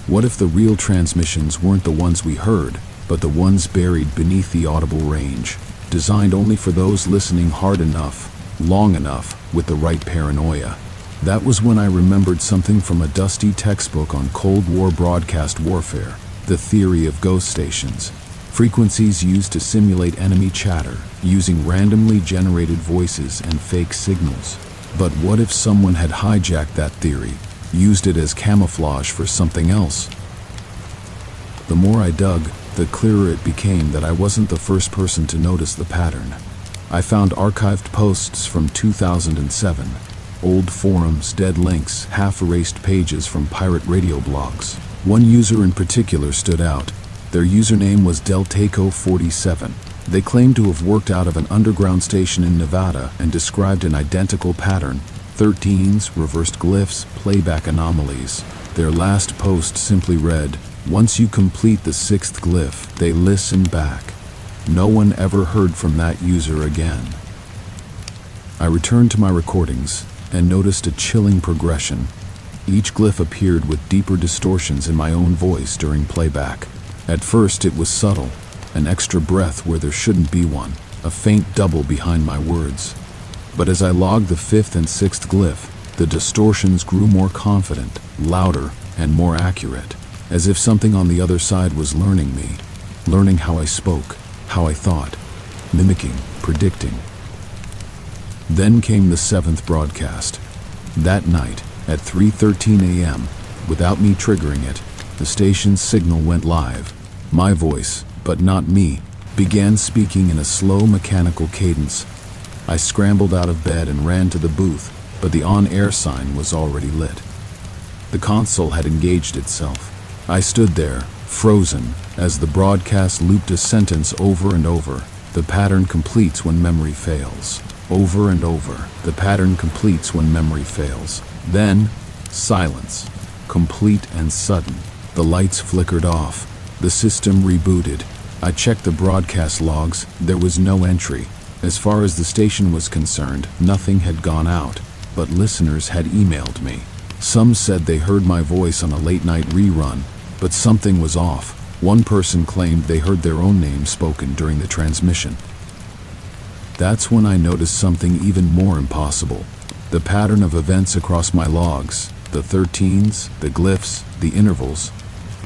What if the real transmissions weren't the ones we heard, but the ones buried beneath the audible range, designed only for those listening hard enough, long enough, with the right paranoia? That was when I remembered something from a dusty textbook on Cold War broadcast warfare. The theory of ghost stations. Frequencies used to simulate enemy chatter, using randomly generated voices and fake signals. But what if someone had hijacked that theory, used it as camouflage for something else? The more I dug, the clearer it became that I wasn't the first person to notice the pattern. I found archived posts from 2007, old forums, dead links, half-erased pages from pirate radio blogs. One user in particular stood out. Their username was Deltaco47. They claimed to have worked out of an underground station in Nevada and described an identical pattern: 13s, reversed glyphs, playback anomalies. Their last post simply read, "Once you complete the 6th glyph, they listen back." No one ever heard from that user again. I returned to my recordings and noticed a chilling progression. Each glyph appeared with deeper distortions in my own voice during playback. At first it was subtle, an extra breath where there shouldn't be one, a faint double behind my words. But as I logged the 5th and 6th glyph, the distortions grew more confident, louder, and more accurate, as if something on the other side was learning me, learning how I spoke, how I thought, mimicking, predicting. Then came the 7th broadcast. That night, at 3:13 a.m., without me triggering it, the station's signal went live. My voice, but not me, began speaking in a slow mechanical cadence. I scrambled out of bed and ran to the booth, but the on-air sign was already lit. The console had engaged itself. I stood there, frozen, as the broadcast looped a sentence over and over. "The pattern completes when memory fails." Over and over, "The pattern completes when memory fails." Then, silence, complete and sudden. The lights flickered off. The system rebooted. I checked the broadcast logs. There was no entry. As far as the station was concerned, nothing had gone out, but listeners had emailed me. Some said they heard my voice on a late-night rerun, but something was off. One person claimed they heard their own name spoken during the transmission. That's when I noticed something even more impossible. The pattern of events across my logs, the 13s, the glyphs, the intervals,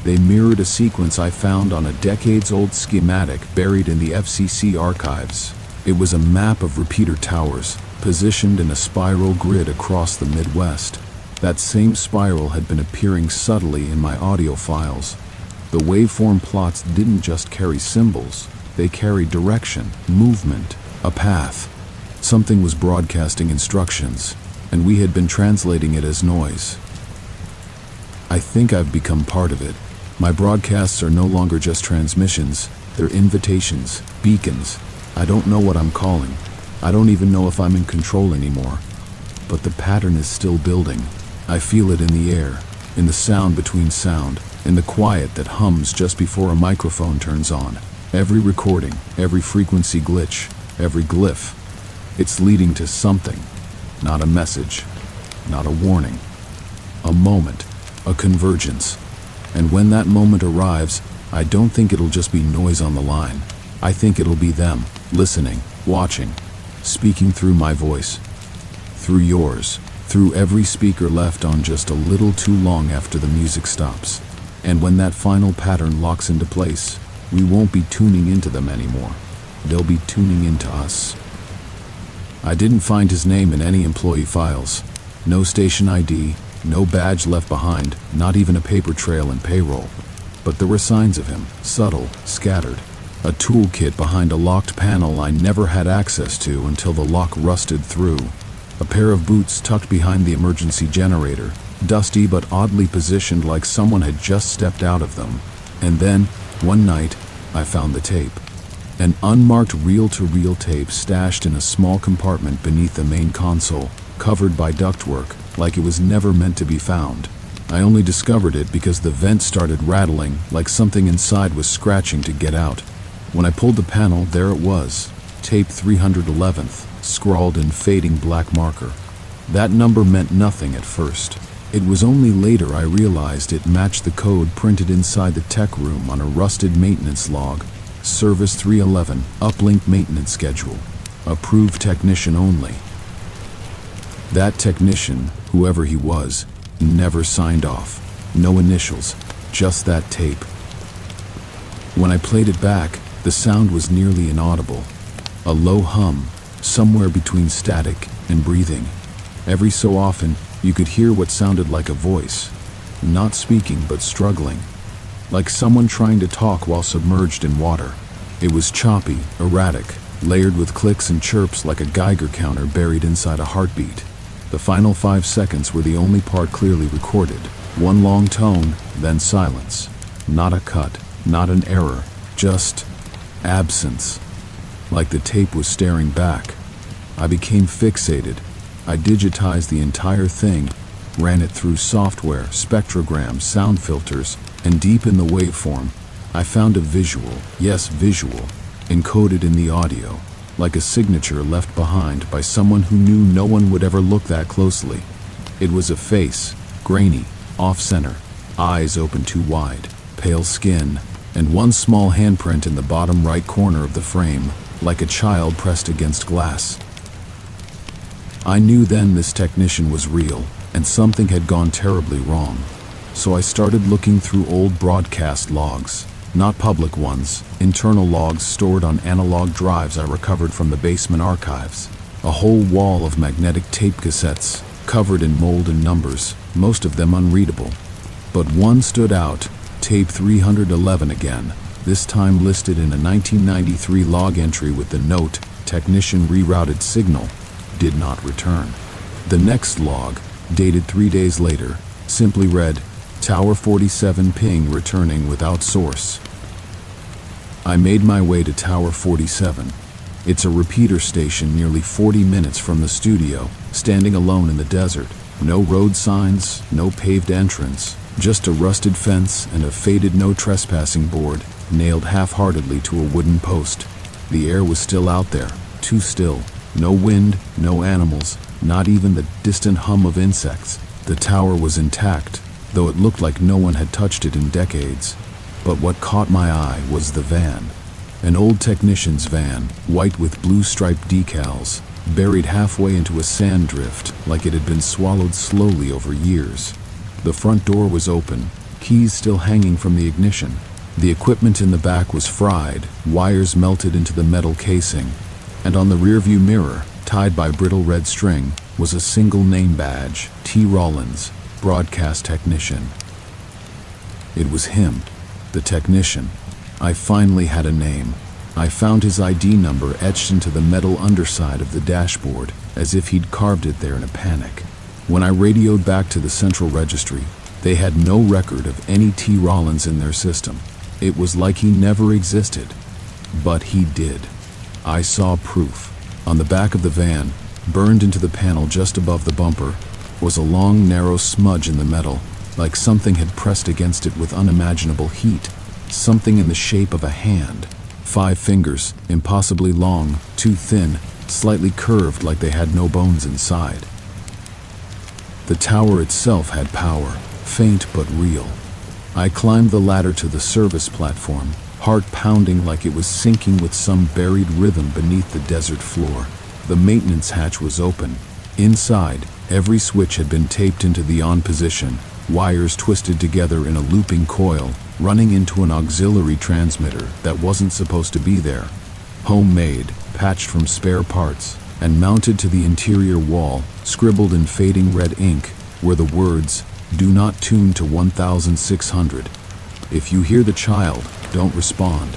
they mirrored a sequence I found on a decades-old schematic buried in the FCC archives. It was a map of repeater towers, positioned in a spiral grid across the Midwest. That same spiral had been appearing subtly in my audio files. The waveform plots didn't just carry symbols, they carried direction, movement, a path. Something was broadcasting instructions, and we had been translating it as noise. I think I've become part of it. My broadcasts are no longer just transmissions, they're invitations, beacons. I don't know what I'm calling. I don't even know if I'm in control anymore. But the pattern is still building. I feel it in the air, in the sound between sound, in the quiet that hums just before a microphone turns on. Every recording, every frequency glitch, every glyph. It's leading to something. Not a message, not a warning. A moment, a convergence. And when that moment arrives, I don't think it'll just be noise on the line. I think it'll be them, listening, watching, speaking through my voice, through yours, through every speaker left on just a little too long after the music stops. And when that final pattern locks into place, we won't be tuning into them anymore. They'll be tuning into us. I didn't find his name in any employee files. No station ID, no badge left behind, not even a paper trail in payroll. But there were signs of him, subtle, scattered. A toolkit behind a locked panel I never had access to until the lock rusted through. A pair of boots tucked behind the emergency generator, dusty but oddly positioned like someone had just stepped out of them. And then, one night, I found the tape. An unmarked reel-to-reel tape stashed in a small compartment beneath the main console, covered by ductwork, like it was never meant to be found. I only discovered it because the vent started rattling, like something inside was scratching to get out. When I pulled the panel, there it was, tape 311th, scrawled in fading black marker. That number meant nothing at first. It was only later I realized it matched the code printed inside the tech room on a rusted maintenance log. Service 311, uplink maintenance schedule. Approved technician only. That technician, whoever he was, never signed off. No initials, just that tape. When I played it back, the sound was nearly inaudible. A low hum, somewhere between static and breathing. Every so often, you could hear what sounded like a voice, not speaking but struggling, like someone trying to talk while submerged in water. It was choppy, erratic, layered with clicks and chirps like a Geiger counter buried inside a heartbeat. The final 5 seconds were the only part clearly recorded. One long tone, then silence. Not a cut, not an error, just absence. Like the tape was staring back. I became fixated. I digitized the entire thing, ran it through software, spectrograms, sound filters, and deep in the waveform, I found a visual, yes, visual, encoded in the audio, like a signature left behind by someone who knew no one would ever look that closely. It was a face, grainy, off-center, eyes open too wide, pale skin, and one small handprint in the bottom right corner of the frame, like a child pressed against glass. I knew then this technician was real, and something had gone terribly wrong. So I started looking through old broadcast logs, not public ones, internal logs stored on analog drives I recovered from the basement archives. A whole wall of magnetic tape cassettes, covered in mold and numbers, most of them unreadable. But one stood out, tape 311 again, this time listed in a 1993 log entry with the note, technician rerouted signal, did not return. The next log, dated 3 days later, simply read, Tower 47 ping returning without source. I made my way to Tower 47. It's a repeater station nearly 40 minutes from the studio, standing alone in the desert. No road signs, no paved entrance, just a rusted fence and a faded no trespassing board, nailed half-heartedly to a wooden post. The air was still out there, too still. No wind, no animals, not even the distant hum of insects. The tower was intact, though it looked like no one had touched it in decades. But what caught my eye was the van. An old technician's van, white with blue striped decals, buried halfway into a sand drift like it had been swallowed slowly over years. The front door was open, keys still hanging from the ignition. The equipment in the back was fried, wires melted into the metal casing. And on the rearview mirror, tied by brittle red string, was a single name badge, T. Rollins, broadcast technician. It was him, the technician. I finally had a name. I found his ID number etched into the metal underside of the dashboard, as if he'd carved it there in a panic. When I radioed back to the central registry, they had no record of any T. Rollins in their system. It was like he never existed. But he did. I saw proof. On the back of the van, burned into the panel just above the bumper, was a long, narrow smudge in the metal, like something had pressed against it with unimaginable heat. Something in the shape of a hand. 5 fingers, impossibly long, too thin, slightly curved like they had no bones inside. The tower itself had power, faint but real. I climbed the ladder to the service platform, heart pounding like it was sinking with some buried rhythm beneath the desert floor. The maintenance hatch was open. Inside, every switch had been taped into the on position, wires twisted together in a looping coil, running into an auxiliary transmitter that wasn't supposed to be there. Homemade, patched from spare parts, and mounted to the interior wall, scribbled in fading red ink, were the words, "Do not tune to 1600. If you hear the child, don't respond."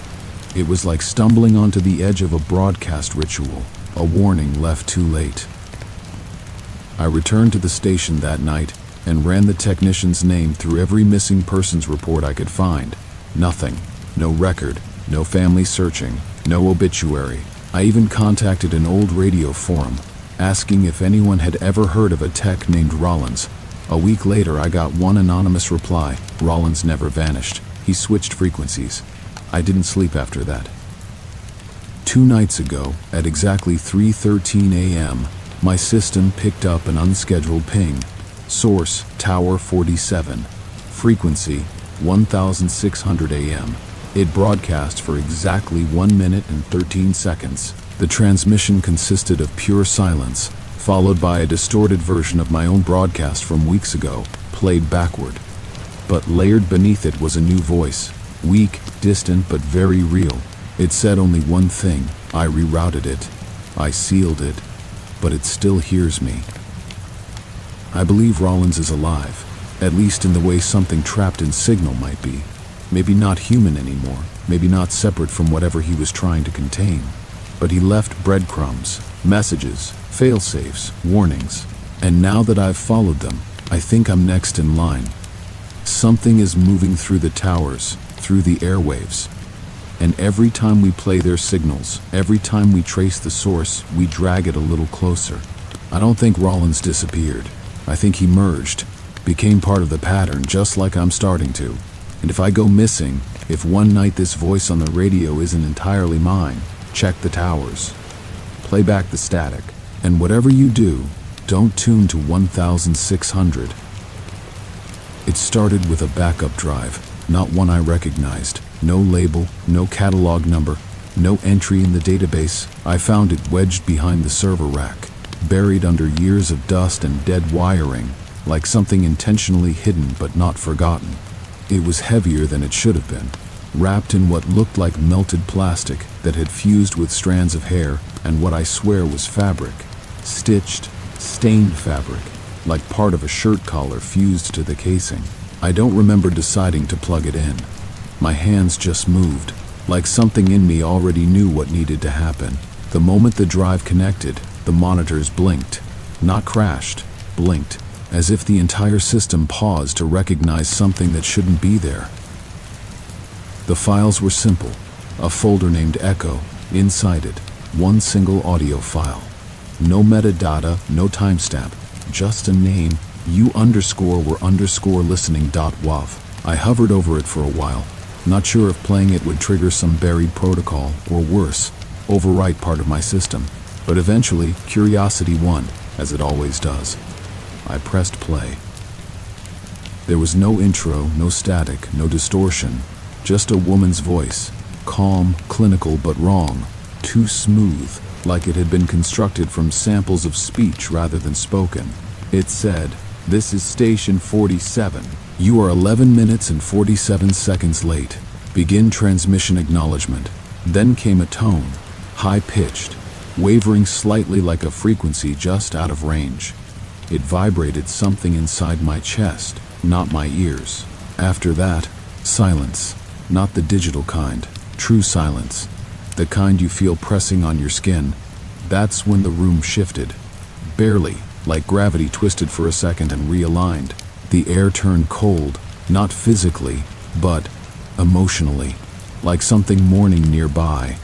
It was like stumbling onto the edge of a broadcast ritual, a warning left too late. I returned to the station that night and ran the technician's name through every missing persons report I could find. Nothing. No record, no family searching, no obituary. I even contacted an old radio forum, asking if anyone had ever heard of a tech named Rollins. A week later I got one anonymous reply: Rollins never vanished. He switched frequencies. I didn't sleep after that. 2 nights ago, at exactly 3:13 a.m., my system picked up an unscheduled ping. Source, Tower 47. Frequency, 1600 a.m. It broadcast for exactly 1 minute and 13 seconds. The transmission consisted of pure silence, followed by a distorted version of my own broadcast from weeks ago, played backward. But layered beneath it was a new voice, weak, distant, but very real. It said only one thing: I rerouted it. I sealed it. But it still hears me. I believe Rollins is alive, at least in the way something trapped in signal might be. Maybe not human anymore, maybe not separate from whatever he was trying to contain. But he left breadcrumbs, messages, fail-safes, warnings. And now that I've followed them, I think I'm next in line. Something is moving through the towers, through the airwaves. And every time we play their signals, every time we trace the source, we drag it a little closer. I don't think Rollins disappeared. I think he merged, became part of the pattern, just like I'm starting to. And if I go missing, if one night this voice on the radio isn't entirely mine, check the towers. Play back the static. And whatever you do, don't tune to 1600. It started with a backup drive, not one I recognized. No label, no catalog number, no entry in the database. I found it wedged behind the server rack, buried under years of dust and dead wiring, like something intentionally hidden but not forgotten. It was heavier than it should have been, wrapped in what looked like melted plastic that had fused with strands of hair and what I swear was fabric. Stitched, stained fabric, like part of a shirt collar fused to the casing. I don't remember deciding to plug it in. My hands just moved, like something in me already knew what needed to happen. The moment the drive connected, the monitors blinked. Not crashed, blinked, as if the entire system paused to recognize something that shouldn't be there. The files were simple. A folder named Echo, inside it, one single audio file. No metadata, no timestamp, just a name, u_were_listening.wav. I hovered over it for a while, not sure if playing it would trigger some buried protocol, or worse, overwrite part of my system. But eventually, curiosity won, as it always does. I pressed play. There was no intro, no static, no distortion, just a woman's voice, calm, clinical, but wrong, too smooth, like it had been constructed from samples of speech rather than spoken. It said, "This is station 47. You are 11 minutes and 47 seconds late. Begin transmission acknowledgement." Then came a tone, high-pitched, wavering slightly like a frequency just out of range. It vibrated something inside my chest, not my ears. After that, silence. Not the digital kind, true silence. The kind you feel pressing on your skin. That's when the room shifted. Barely, like gravity twisted for a second and realigned. The air turned cold, not physically, but emotionally, like something mourning nearby.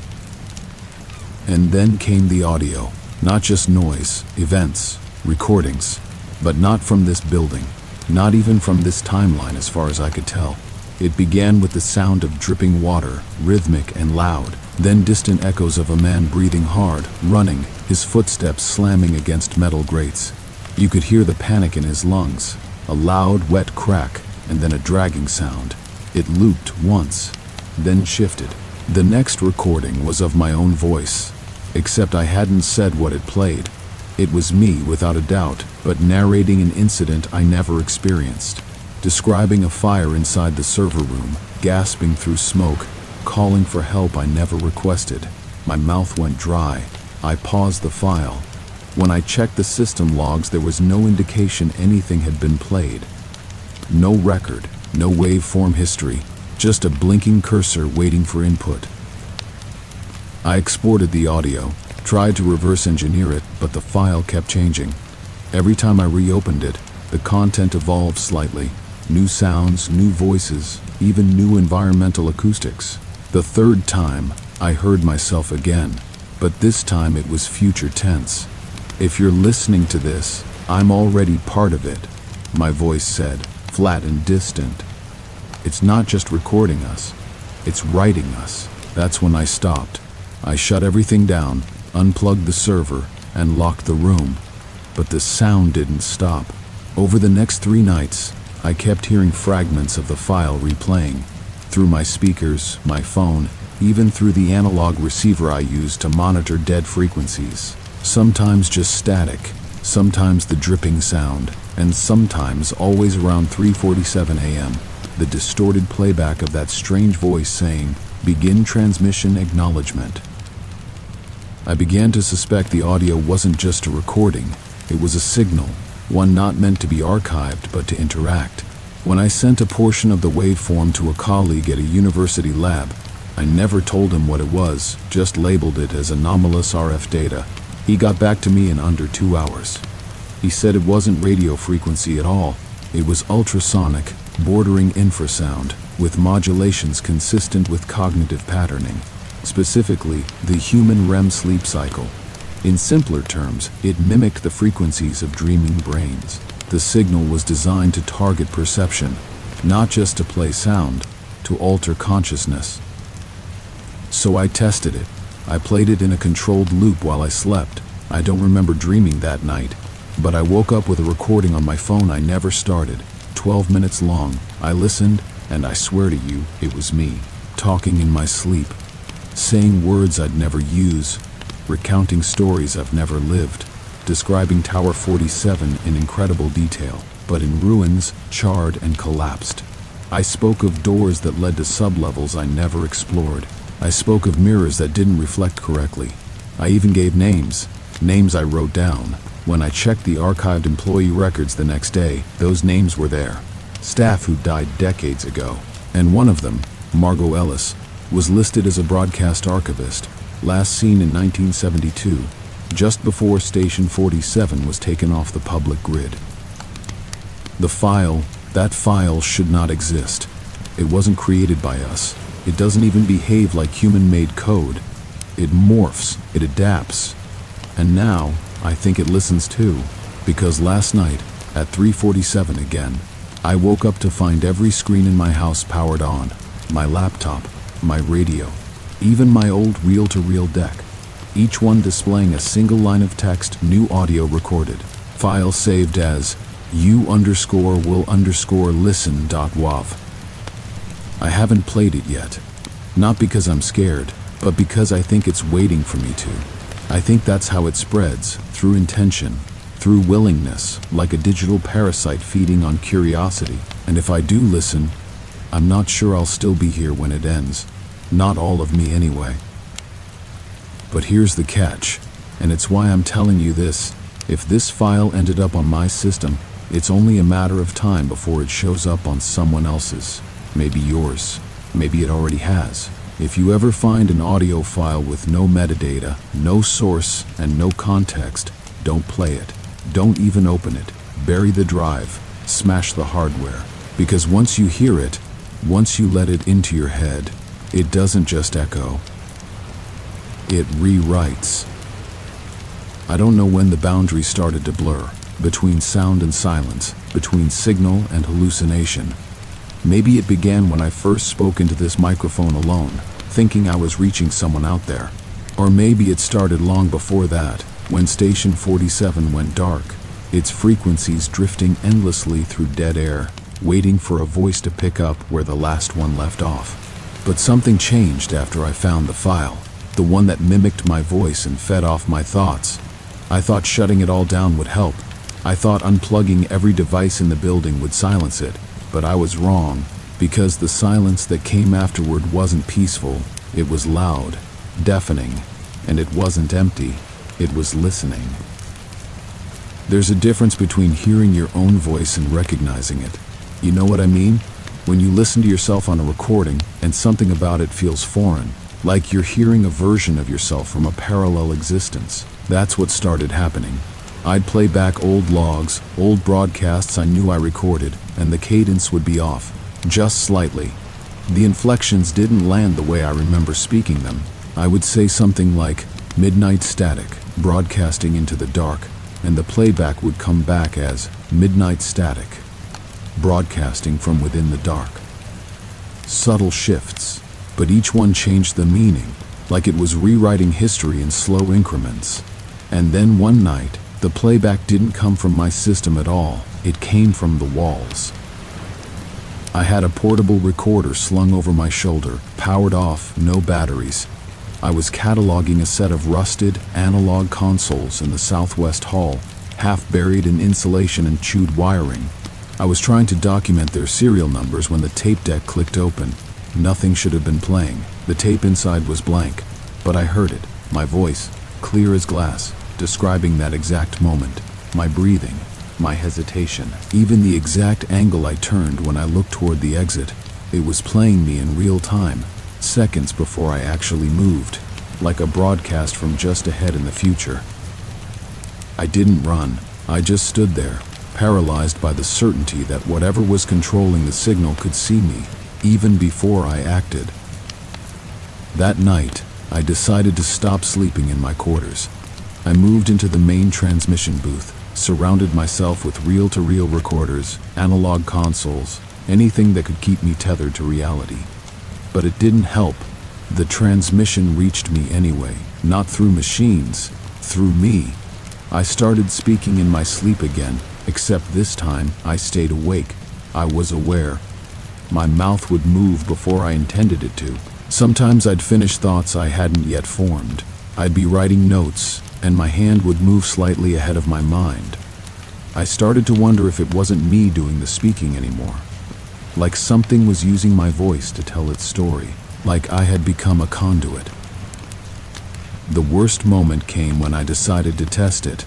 And then came the audio. Not just noise, events, recordings, but not from this building, not even from this timeline as far as I could tell. It began with the sound of dripping water, rhythmic and loud, then distant echoes of a man breathing hard, running, his footsteps slamming against metal grates. You could hear the panic in his lungs, a loud, wet crack, and then a dragging sound. It looped once, then shifted. The next recording was of my own voice, except I hadn't said what it played. It was me, without a doubt, but narrating an incident I never experienced. Describing a fire inside the server room, gasping through smoke, calling for help I never requested. My mouth went dry. I paused the file. When I checked the system logs, there was no indication anything had been played. No record, no waveform history, just a blinking cursor waiting for input. I exported the audio, tried to reverse engineer it, but the file kept changing. Every time I reopened it, the content evolved slightly. New sounds, new voices, even new environmental acoustics. The third time, I heard myself again, but this time it was future tense. "If you're listening to this, I'm already part of it," my voice said, flat and distant. "It's not just recording us, it's writing us." That's when I stopped. I shut everything down, unplugged the server, and locked the room. But the sound didn't stop. Over the next 3 nights, I kept hearing fragments of the file replaying, through my speakers, my phone, even through the analog receiver I used to monitor dead frequencies. Sometimes just static, sometimes the dripping sound, and sometimes, always around 3:47 a.m., the distorted playback of that strange voice saying, "Begin transmission acknowledgement." I began to suspect the audio wasn't just a recording, it was a signal, one not meant to be archived but to interact. When I sent a portion of the waveform to a colleague at a university lab, I never told him what it was, just labeled it as anomalous RF data. He got back to me in under 2 hours. He said it wasn't radio frequency at all, it was ultrasonic, bordering infrasound, with modulations consistent with cognitive patterning, specifically the human REM sleep cycle. In simpler terms, it mimicked the frequencies of dreaming brains. The signal was designed to target perception, not just to play sound, to alter consciousness. So I tested it. I played it in a controlled loop while I slept. I don't remember dreaming that night, but I woke up with a recording on my phone I never started, 12 minutes long. I listened, and I swear to you, it was me, talking in my sleep, saying words I'd never use, recounting stories I've never lived, describing Tower 47 in incredible detail, but in ruins, charred and collapsed. I spoke of doors that led to sublevels I never explored. I spoke of mirrors that didn't reflect correctly. I even gave names I wrote down. When I checked the archived employee records the next day, those names were there. Staff who died decades ago. And one of them, Margot Ellis, was listed as a broadcast archivist, last seen in 1972, just before Station 47 was taken off the public grid. That file should not exist. It wasn't created by us. It doesn't even behave like human-made code. It morphs, it adapts. And now, I think it listens too, because last night, at 3:47 again, I woke up to find every screen in my house powered on. My laptop, my radio, even my old reel-to-reel deck. Each one displaying a single line of text, new audio recorded. File saved as u_will_listen.wav. I haven't played it yet. Not because I'm scared, but because I think it's waiting for me to. I think that's how it spreads, through intention, through willingness, like a digital parasite feeding on curiosity. And if I do listen, I'm not sure I'll still be here when it ends. Not all of me anyway. But here's the catch, and it's why I'm telling you this. If this file ended up on my system, it's only a matter of time before it shows up on someone else's. Maybe yours. Maybe it already has. If you ever find an audio file with no metadata, no source, and no context, don't play it. Don't even open it. Bury the drive. Smash the hardware. Because once you hear it, once you let it into your head, it doesn't just echo. It rewrites. I don't know when the boundary started to blur, between sound and silence, between signal and hallucination. Maybe it began when I first spoke into this microphone alone, thinking I was reaching someone out there. Or maybe it started long before that, when Station 47 went dark, its frequencies drifting endlessly through dead air, waiting for a voice to pick up where the last one left off. But something changed after I found the file, the one that mimicked my voice and fed off my thoughts. I thought shutting it all down would help. I thought unplugging every device in the building would silence it, but I was wrong, because the silence that came afterward wasn't peaceful. It was loud, deafening, and it wasn't empty. It was listening. There's a difference between hearing your own voice and recognizing it. You know what I mean? When you listen to yourself on a recording and something about it feels foreign, like you're hearing a version of yourself from a parallel existence. That's what started happening. I'd play back old logs, old broadcasts I knew I recorded, and the cadence would be off, just slightly. The inflections didn't land the way I remember speaking them. I would say something like, midnight static, broadcasting into the dark, and the playback would come back as, midnight static, broadcasting from within the dark. Subtle shifts, but each one changed the meaning, like it was rewriting history in slow increments. And then one night, the playback didn't come from my system at all. It came from the walls. I had a portable recorder slung over my shoulder, powered off, no batteries. I was cataloging a set of rusted, analog consoles in the southwest hall, half buried in insulation and chewed wiring. I was trying to document their serial numbers when the tape deck clicked open. Nothing should have been playing. The tape inside was blank, but I heard it, my voice, clear as glass, describing that exact moment, my breathing, my hesitation, even the exact angle I turned when I looked toward the exit. It was playing me in real time, seconds before I actually moved, like a broadcast from just ahead in the future. I didn't run. I just stood there, paralyzed by the certainty that whatever was controlling the signal could see me, even before I acted. That night, I decided to stop sleeping in my quarters. I moved into the main transmission booth, surrounded myself with reel-to-reel recorders, analog consoles, anything that could keep me tethered to reality. But it didn't help. The transmission reached me anyway, not through machines, through me. I started speaking in my sleep again, except this time I stayed awake. I was aware. My mouth would move before I intended it to. Sometimes I'd finish thoughts I hadn't yet formed. I'd be writing notes, and my hand would move slightly ahead of my mind. I started to wonder if it wasn't me doing the speaking anymore. Like something was using my voice to tell its story, like I had become a conduit. The worst moment came when I decided to test it.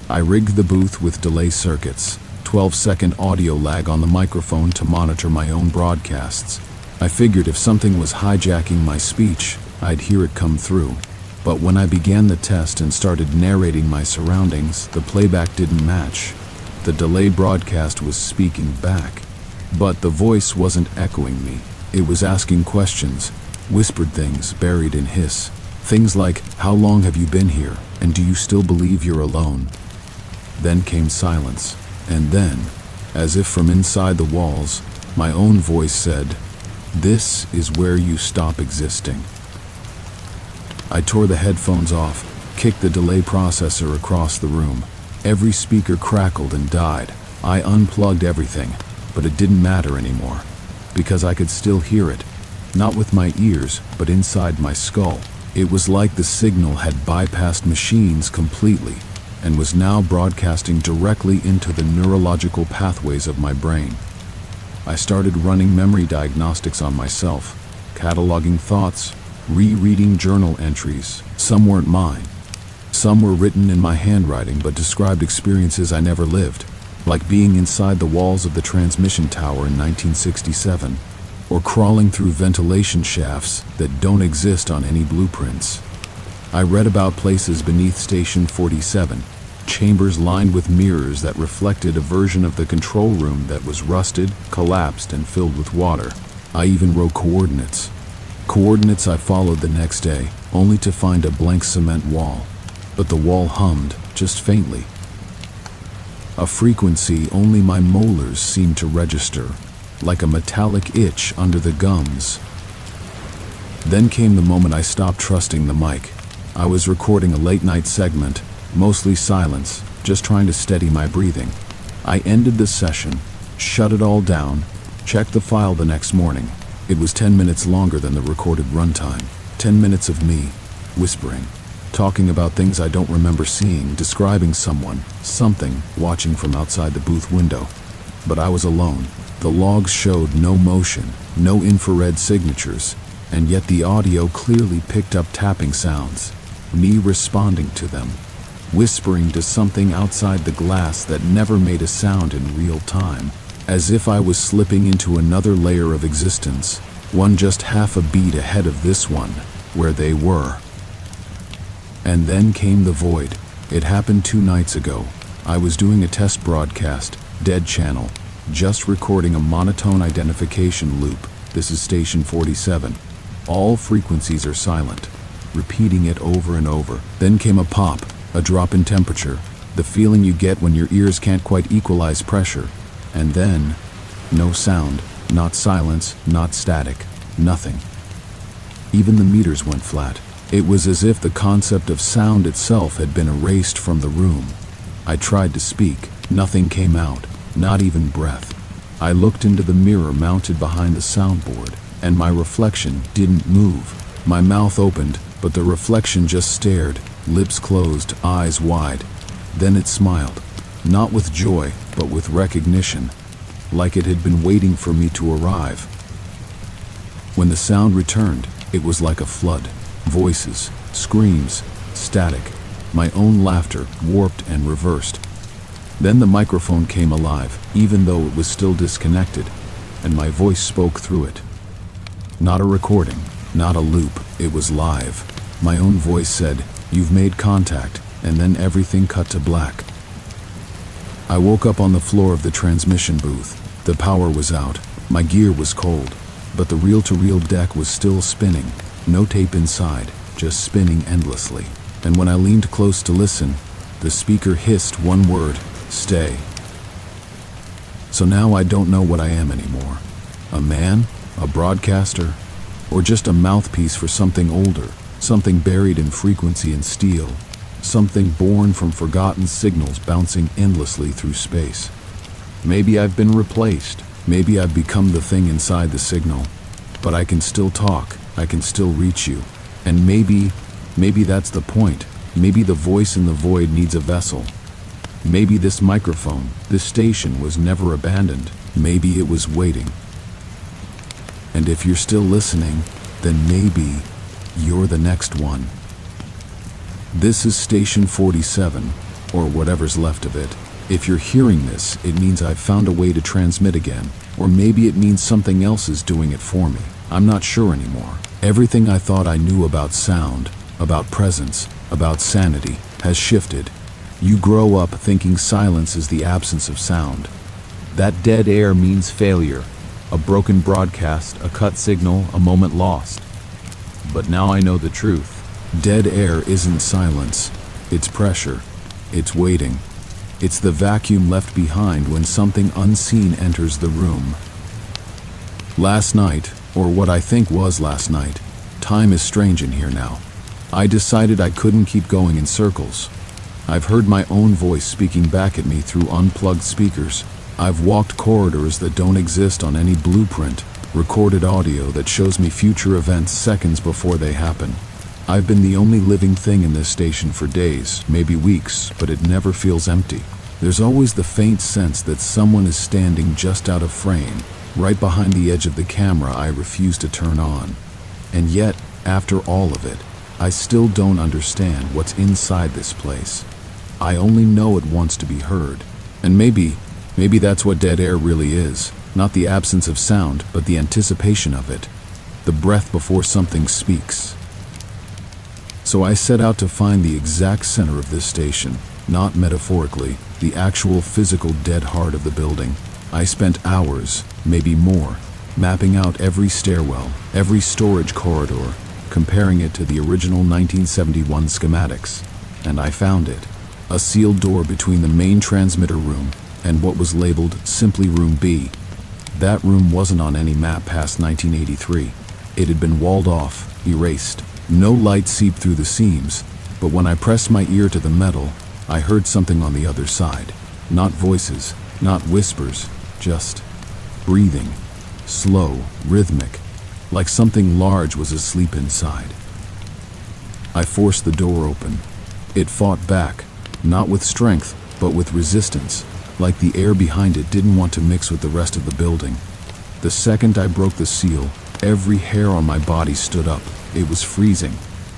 I rigged the booth with delay circuits, 12-second audio lag on the microphone to monitor my own broadcasts. I figured if something was hijacking my speech, I'd hear it come through. But when I began the test and started narrating my surroundings, the playback didn't match. The delay broadcast was speaking back. But the voice wasn't echoing me. It was asking questions, whispered things buried in hiss. Things like, how long have you been here, and do you still believe you're alone? Then came silence, and then, as if from inside the walls, my own voice said, "This is where you stop existing." I tore the headphones off, kicked the delay processor across the room. Every speaker crackled and died. I unplugged everything, but it didn't matter anymore, because I could still hear it, not with my ears, but inside my skull. It was like the signal had bypassed machines completely and was now broadcasting directly into the neurological pathways of my brain. I started running memory diagnostics on myself, cataloging thoughts, rereading journal entries. Some weren't mine. Some were written in my handwriting but described experiences I never lived, like being inside the walls of the transmission tower in 1967, or crawling through ventilation shafts that don't exist on any blueprints. I read about places beneath Station 47, chambers lined with mirrors that reflected a version of the control room that was rusted, collapsed, and filled with water. I even wrote coordinates. Coordinates I followed the next day, only to find a blank cement wall. But the wall hummed, just faintly. A frequency only my molars seemed to register, like a metallic itch under the gums. Then came the moment I stopped trusting the mic. I was recording a late-night segment, mostly silence, just trying to steady my breathing. I ended the session, shut it all down, checked the file the next morning. It was 10 minutes longer than the recorded runtime. 10 minutes of me, whispering, talking about things I don't remember seeing, describing someone, something, watching from outside the booth window. But I was alone. The logs showed no motion, no infrared signatures, and yet the audio clearly picked up tapping sounds, me responding to them, whispering to something outside the glass that never made a sound in real time, as if I was slipping into another layer of existence, one just half a beat ahead of this one, where they were. And then came the void. It happened 2 nights ago. I was doing a test broadcast, dead channel, just recording a monotone identification loop. This is Station 47. All frequencies are silent, repeating it over and over. Then came a pop, a drop in temperature, the feeling you get when your ears can't quite equalize pressure. And then, no sound, not silence, not static, nothing. Even the meters went flat. It was as if the concept of sound itself had been erased from the room. I tried to speak. Nothing came out, not even breath. I looked into the mirror mounted behind the soundboard, and my reflection didn't move. My mouth opened, but the reflection just stared, lips closed, eyes wide. Then it smiled, not with joy, but with recognition, like it had been waiting for me to arrive. When the sound returned, it was like a flood. Voices, screams, static, my own laughter, warped and reversed. Then the microphone came alive, even though it was still disconnected, and my voice spoke through it. Not a recording, not a loop, it was live. My own voice said, "You've made contact," and then everything cut to black. I woke up on the floor of the transmission booth. The power was out. My gear was cold. But the reel-to-reel deck was still spinning, no tape inside, just spinning endlessly. And when I leaned close to listen, the speaker hissed one word: stay. So now I don't know what I am anymore. A man? A broadcaster? Or just a mouthpiece for something older, something buried in frequency and steel, something born from forgotten signals bouncing endlessly through space. Maybe I've been replaced. Maybe I've become the thing inside the signal. But I can still talk. I can still reach you. And maybe that's the point. Maybe the voice in the void needs a vessel. Maybe this microphone, this station was never abandoned. Maybe it was waiting. And if you're still listening, then maybe you're the next one. This is Station 47, or whatever's left of it. If you're hearing this, it means I've found a way to transmit again. Or maybe it means something else is doing it for me. I'm not sure anymore. Everything I thought I knew about sound, about presence, about sanity, has shifted. You grow up thinking silence is the absence of sound. That dead air means failure. A broken broadcast, a cut signal, a moment lost. But now I know the truth. Dead air isn't silence. It's pressure. It's waiting. It's the vacuum left behind when something unseen enters the room. Last night, or what I think was last night, time is strange in here now. I decided I couldn't keep going in circles. I've heard my own voice speaking back at me through unplugged speakers. I've walked corridors that don't exist on any blueprint, recorded audio that shows me future events seconds before they happen. I've been the only living thing in this station for days, maybe weeks, but it never feels empty. There's always the faint sense that someone is standing just out of frame, right behind the edge of the camera I refuse to turn on. And yet, after all of it, I still don't understand what's inside this place. I only know it wants to be heard. And maybe that's what dead air really is. Not the absence of sound, but the anticipation of it. The breath before something speaks. So I set out to find the exact center of this station, not metaphorically, the actual physical dead heart of the building. I spent hours, maybe more, mapping out every stairwell, every storage corridor, comparing it to the original 1971 schematics. And I found it. A sealed door between the main transmitter room and what was labeled simply Room B. That room wasn't on any map past 1983. It had been walled off, erased. No light seeped through the seams, but when I pressed my ear to the metal, I heard something on the other side. Not voices, not whispers, just breathing. Slow, rhythmic, like something large was asleep inside. I forced the door open. It fought back, not with strength, but with resistance, like the air behind it didn't want to mix with the rest of the building. The second I broke the seal, every hair on my body stood up. It was freezing.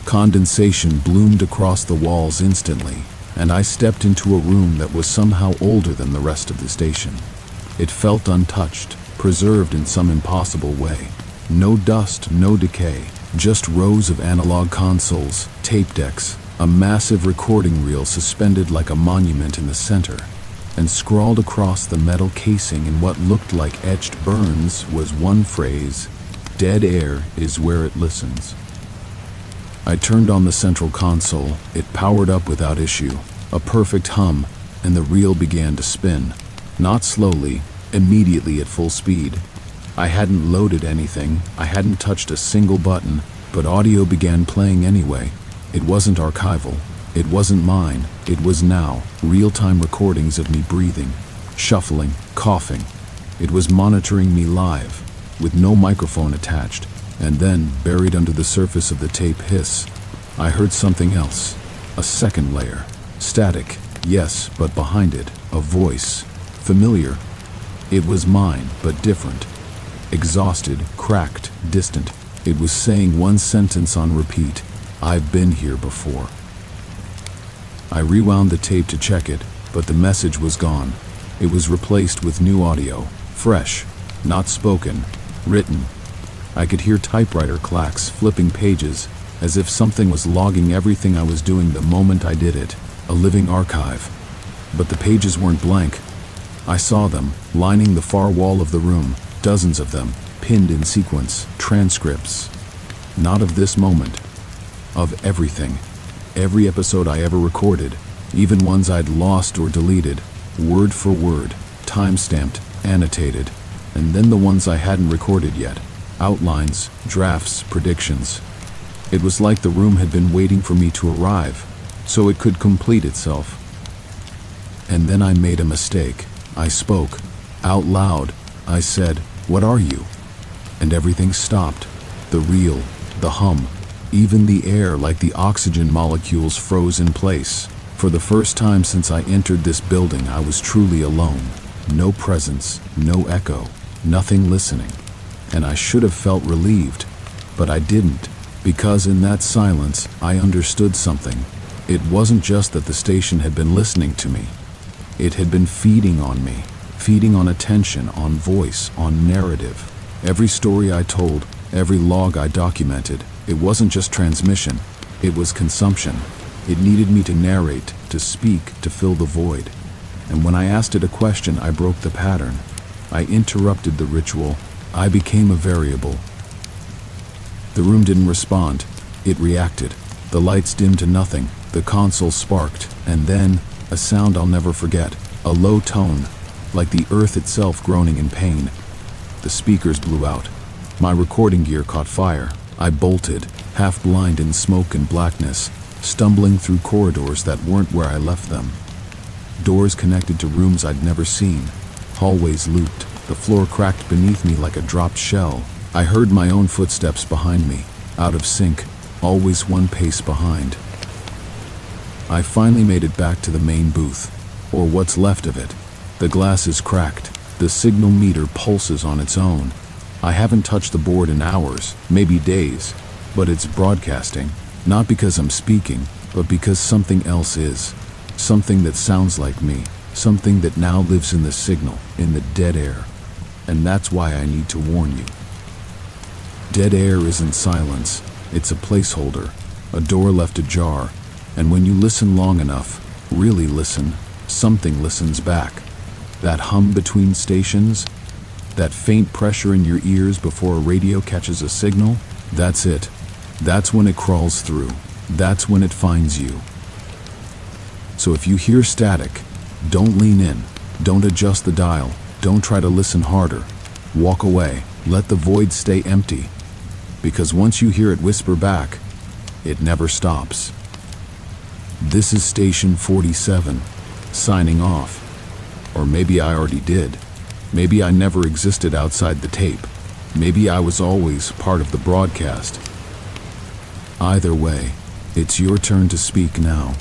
Condensation bloomed across the walls instantly, and I stepped into a room that was somehow older than the rest of the station. It felt untouched, preserved in some impossible way. No dust, no decay, just rows of analog consoles, tape decks, a massive recording reel suspended like a monument in the center. And scrawled across the metal casing in what looked like etched burns was one phrase: "Dead air is where it listens." I turned on the central console. It powered up without issue, a perfect hum, and the reel began to spin. Not slowly, immediately at full speed. I hadn't loaded anything, I hadn't touched a single button, but audio began playing anyway. It wasn't archival. It wasn't mine. It was now, real-time recordings of me breathing, shuffling, coughing. It was monitoring me live, with no microphone attached. And then, buried under the surface of the tape hiss, I heard something else. A second layer. Static, yes, but behind it, a voice. Familiar. It was mine, but different. Exhausted, cracked, distant. It was saying one sentence on repeat: "I've been here before." I rewound the tape to check it, but the message was gone. It was replaced with new audio, fresh, not spoken, written. I could hear typewriter clacks flipping pages, as if something was logging everything I was doing the moment I did it, a living archive. But the pages weren't blank. I saw them, lining the far wall of the room, dozens of them, pinned in sequence, transcripts. Not of this moment, of everything. Every episode I ever recorded, even ones I'd lost or deleted, word for word, time-stamped, annotated, and then the ones I hadn't recorded yet, outlines, drafts, predictions. It was like the room had been waiting for me to arrive, so it could complete itself. And then I made a mistake. I spoke. Out loud, I said, "What are you?" And everything stopped. The reel, the hum, even the air, like the oxygen molecules, froze in place. For the first time since I entered this building, I was truly alone. No presence, no echo, nothing listening. And I should have felt relieved, but I didn't, because in that silence, I understood something. It wasn't just that the station had been listening to me. It had been feeding on me, feeding on attention, on voice, on narrative. Every story I told, every log I documented, it wasn't just transmission, it was consumption. It needed me to narrate, to speak, to fill the void. And when I asked it a question, I broke the pattern. I interrupted the ritual. I became a variable. The room didn't respond. It reacted. The lights dimmed to nothing. The console sparked. And then, a sound I'll never forget. A low tone, like the earth itself groaning in pain. The speakers blew out. My recording gear caught fire. I bolted, half blind in smoke and blackness, stumbling through corridors that weren't where I left them. Doors connected to rooms I'd never seen. Hallways looped. The floor cracked beneath me like a dropped shell. I heard my own footsteps behind me, out of sync, always one pace behind. I finally made it back to the main booth, or what's left of it. The glass is cracked. The signal meter pulses on its own. I haven't touched the board in hours, maybe days, but it's broadcasting. Not because I'm speaking, but because something else is. Something that sounds like me. Something that now lives in the signal, in the dead air. And that's why I need to warn you. Dead air isn't silence. It's a placeholder, a door left ajar. And when you listen long enough, really listen, something listens back. That hum between stations, that faint pressure in your ears before a radio catches a signal, that's it. That's when it crawls through. That's when it finds you. So if you hear static, don't lean in. Don't adjust the dial. Don't try to listen harder. Walk away. Let the void stay empty. Because once you hear it whisper back, it never stops. This is Station 47, signing off. Or maybe I already did. Maybe I never existed outside the tape. Maybe I was always part of the broadcast. Either way, it's your turn to speak now.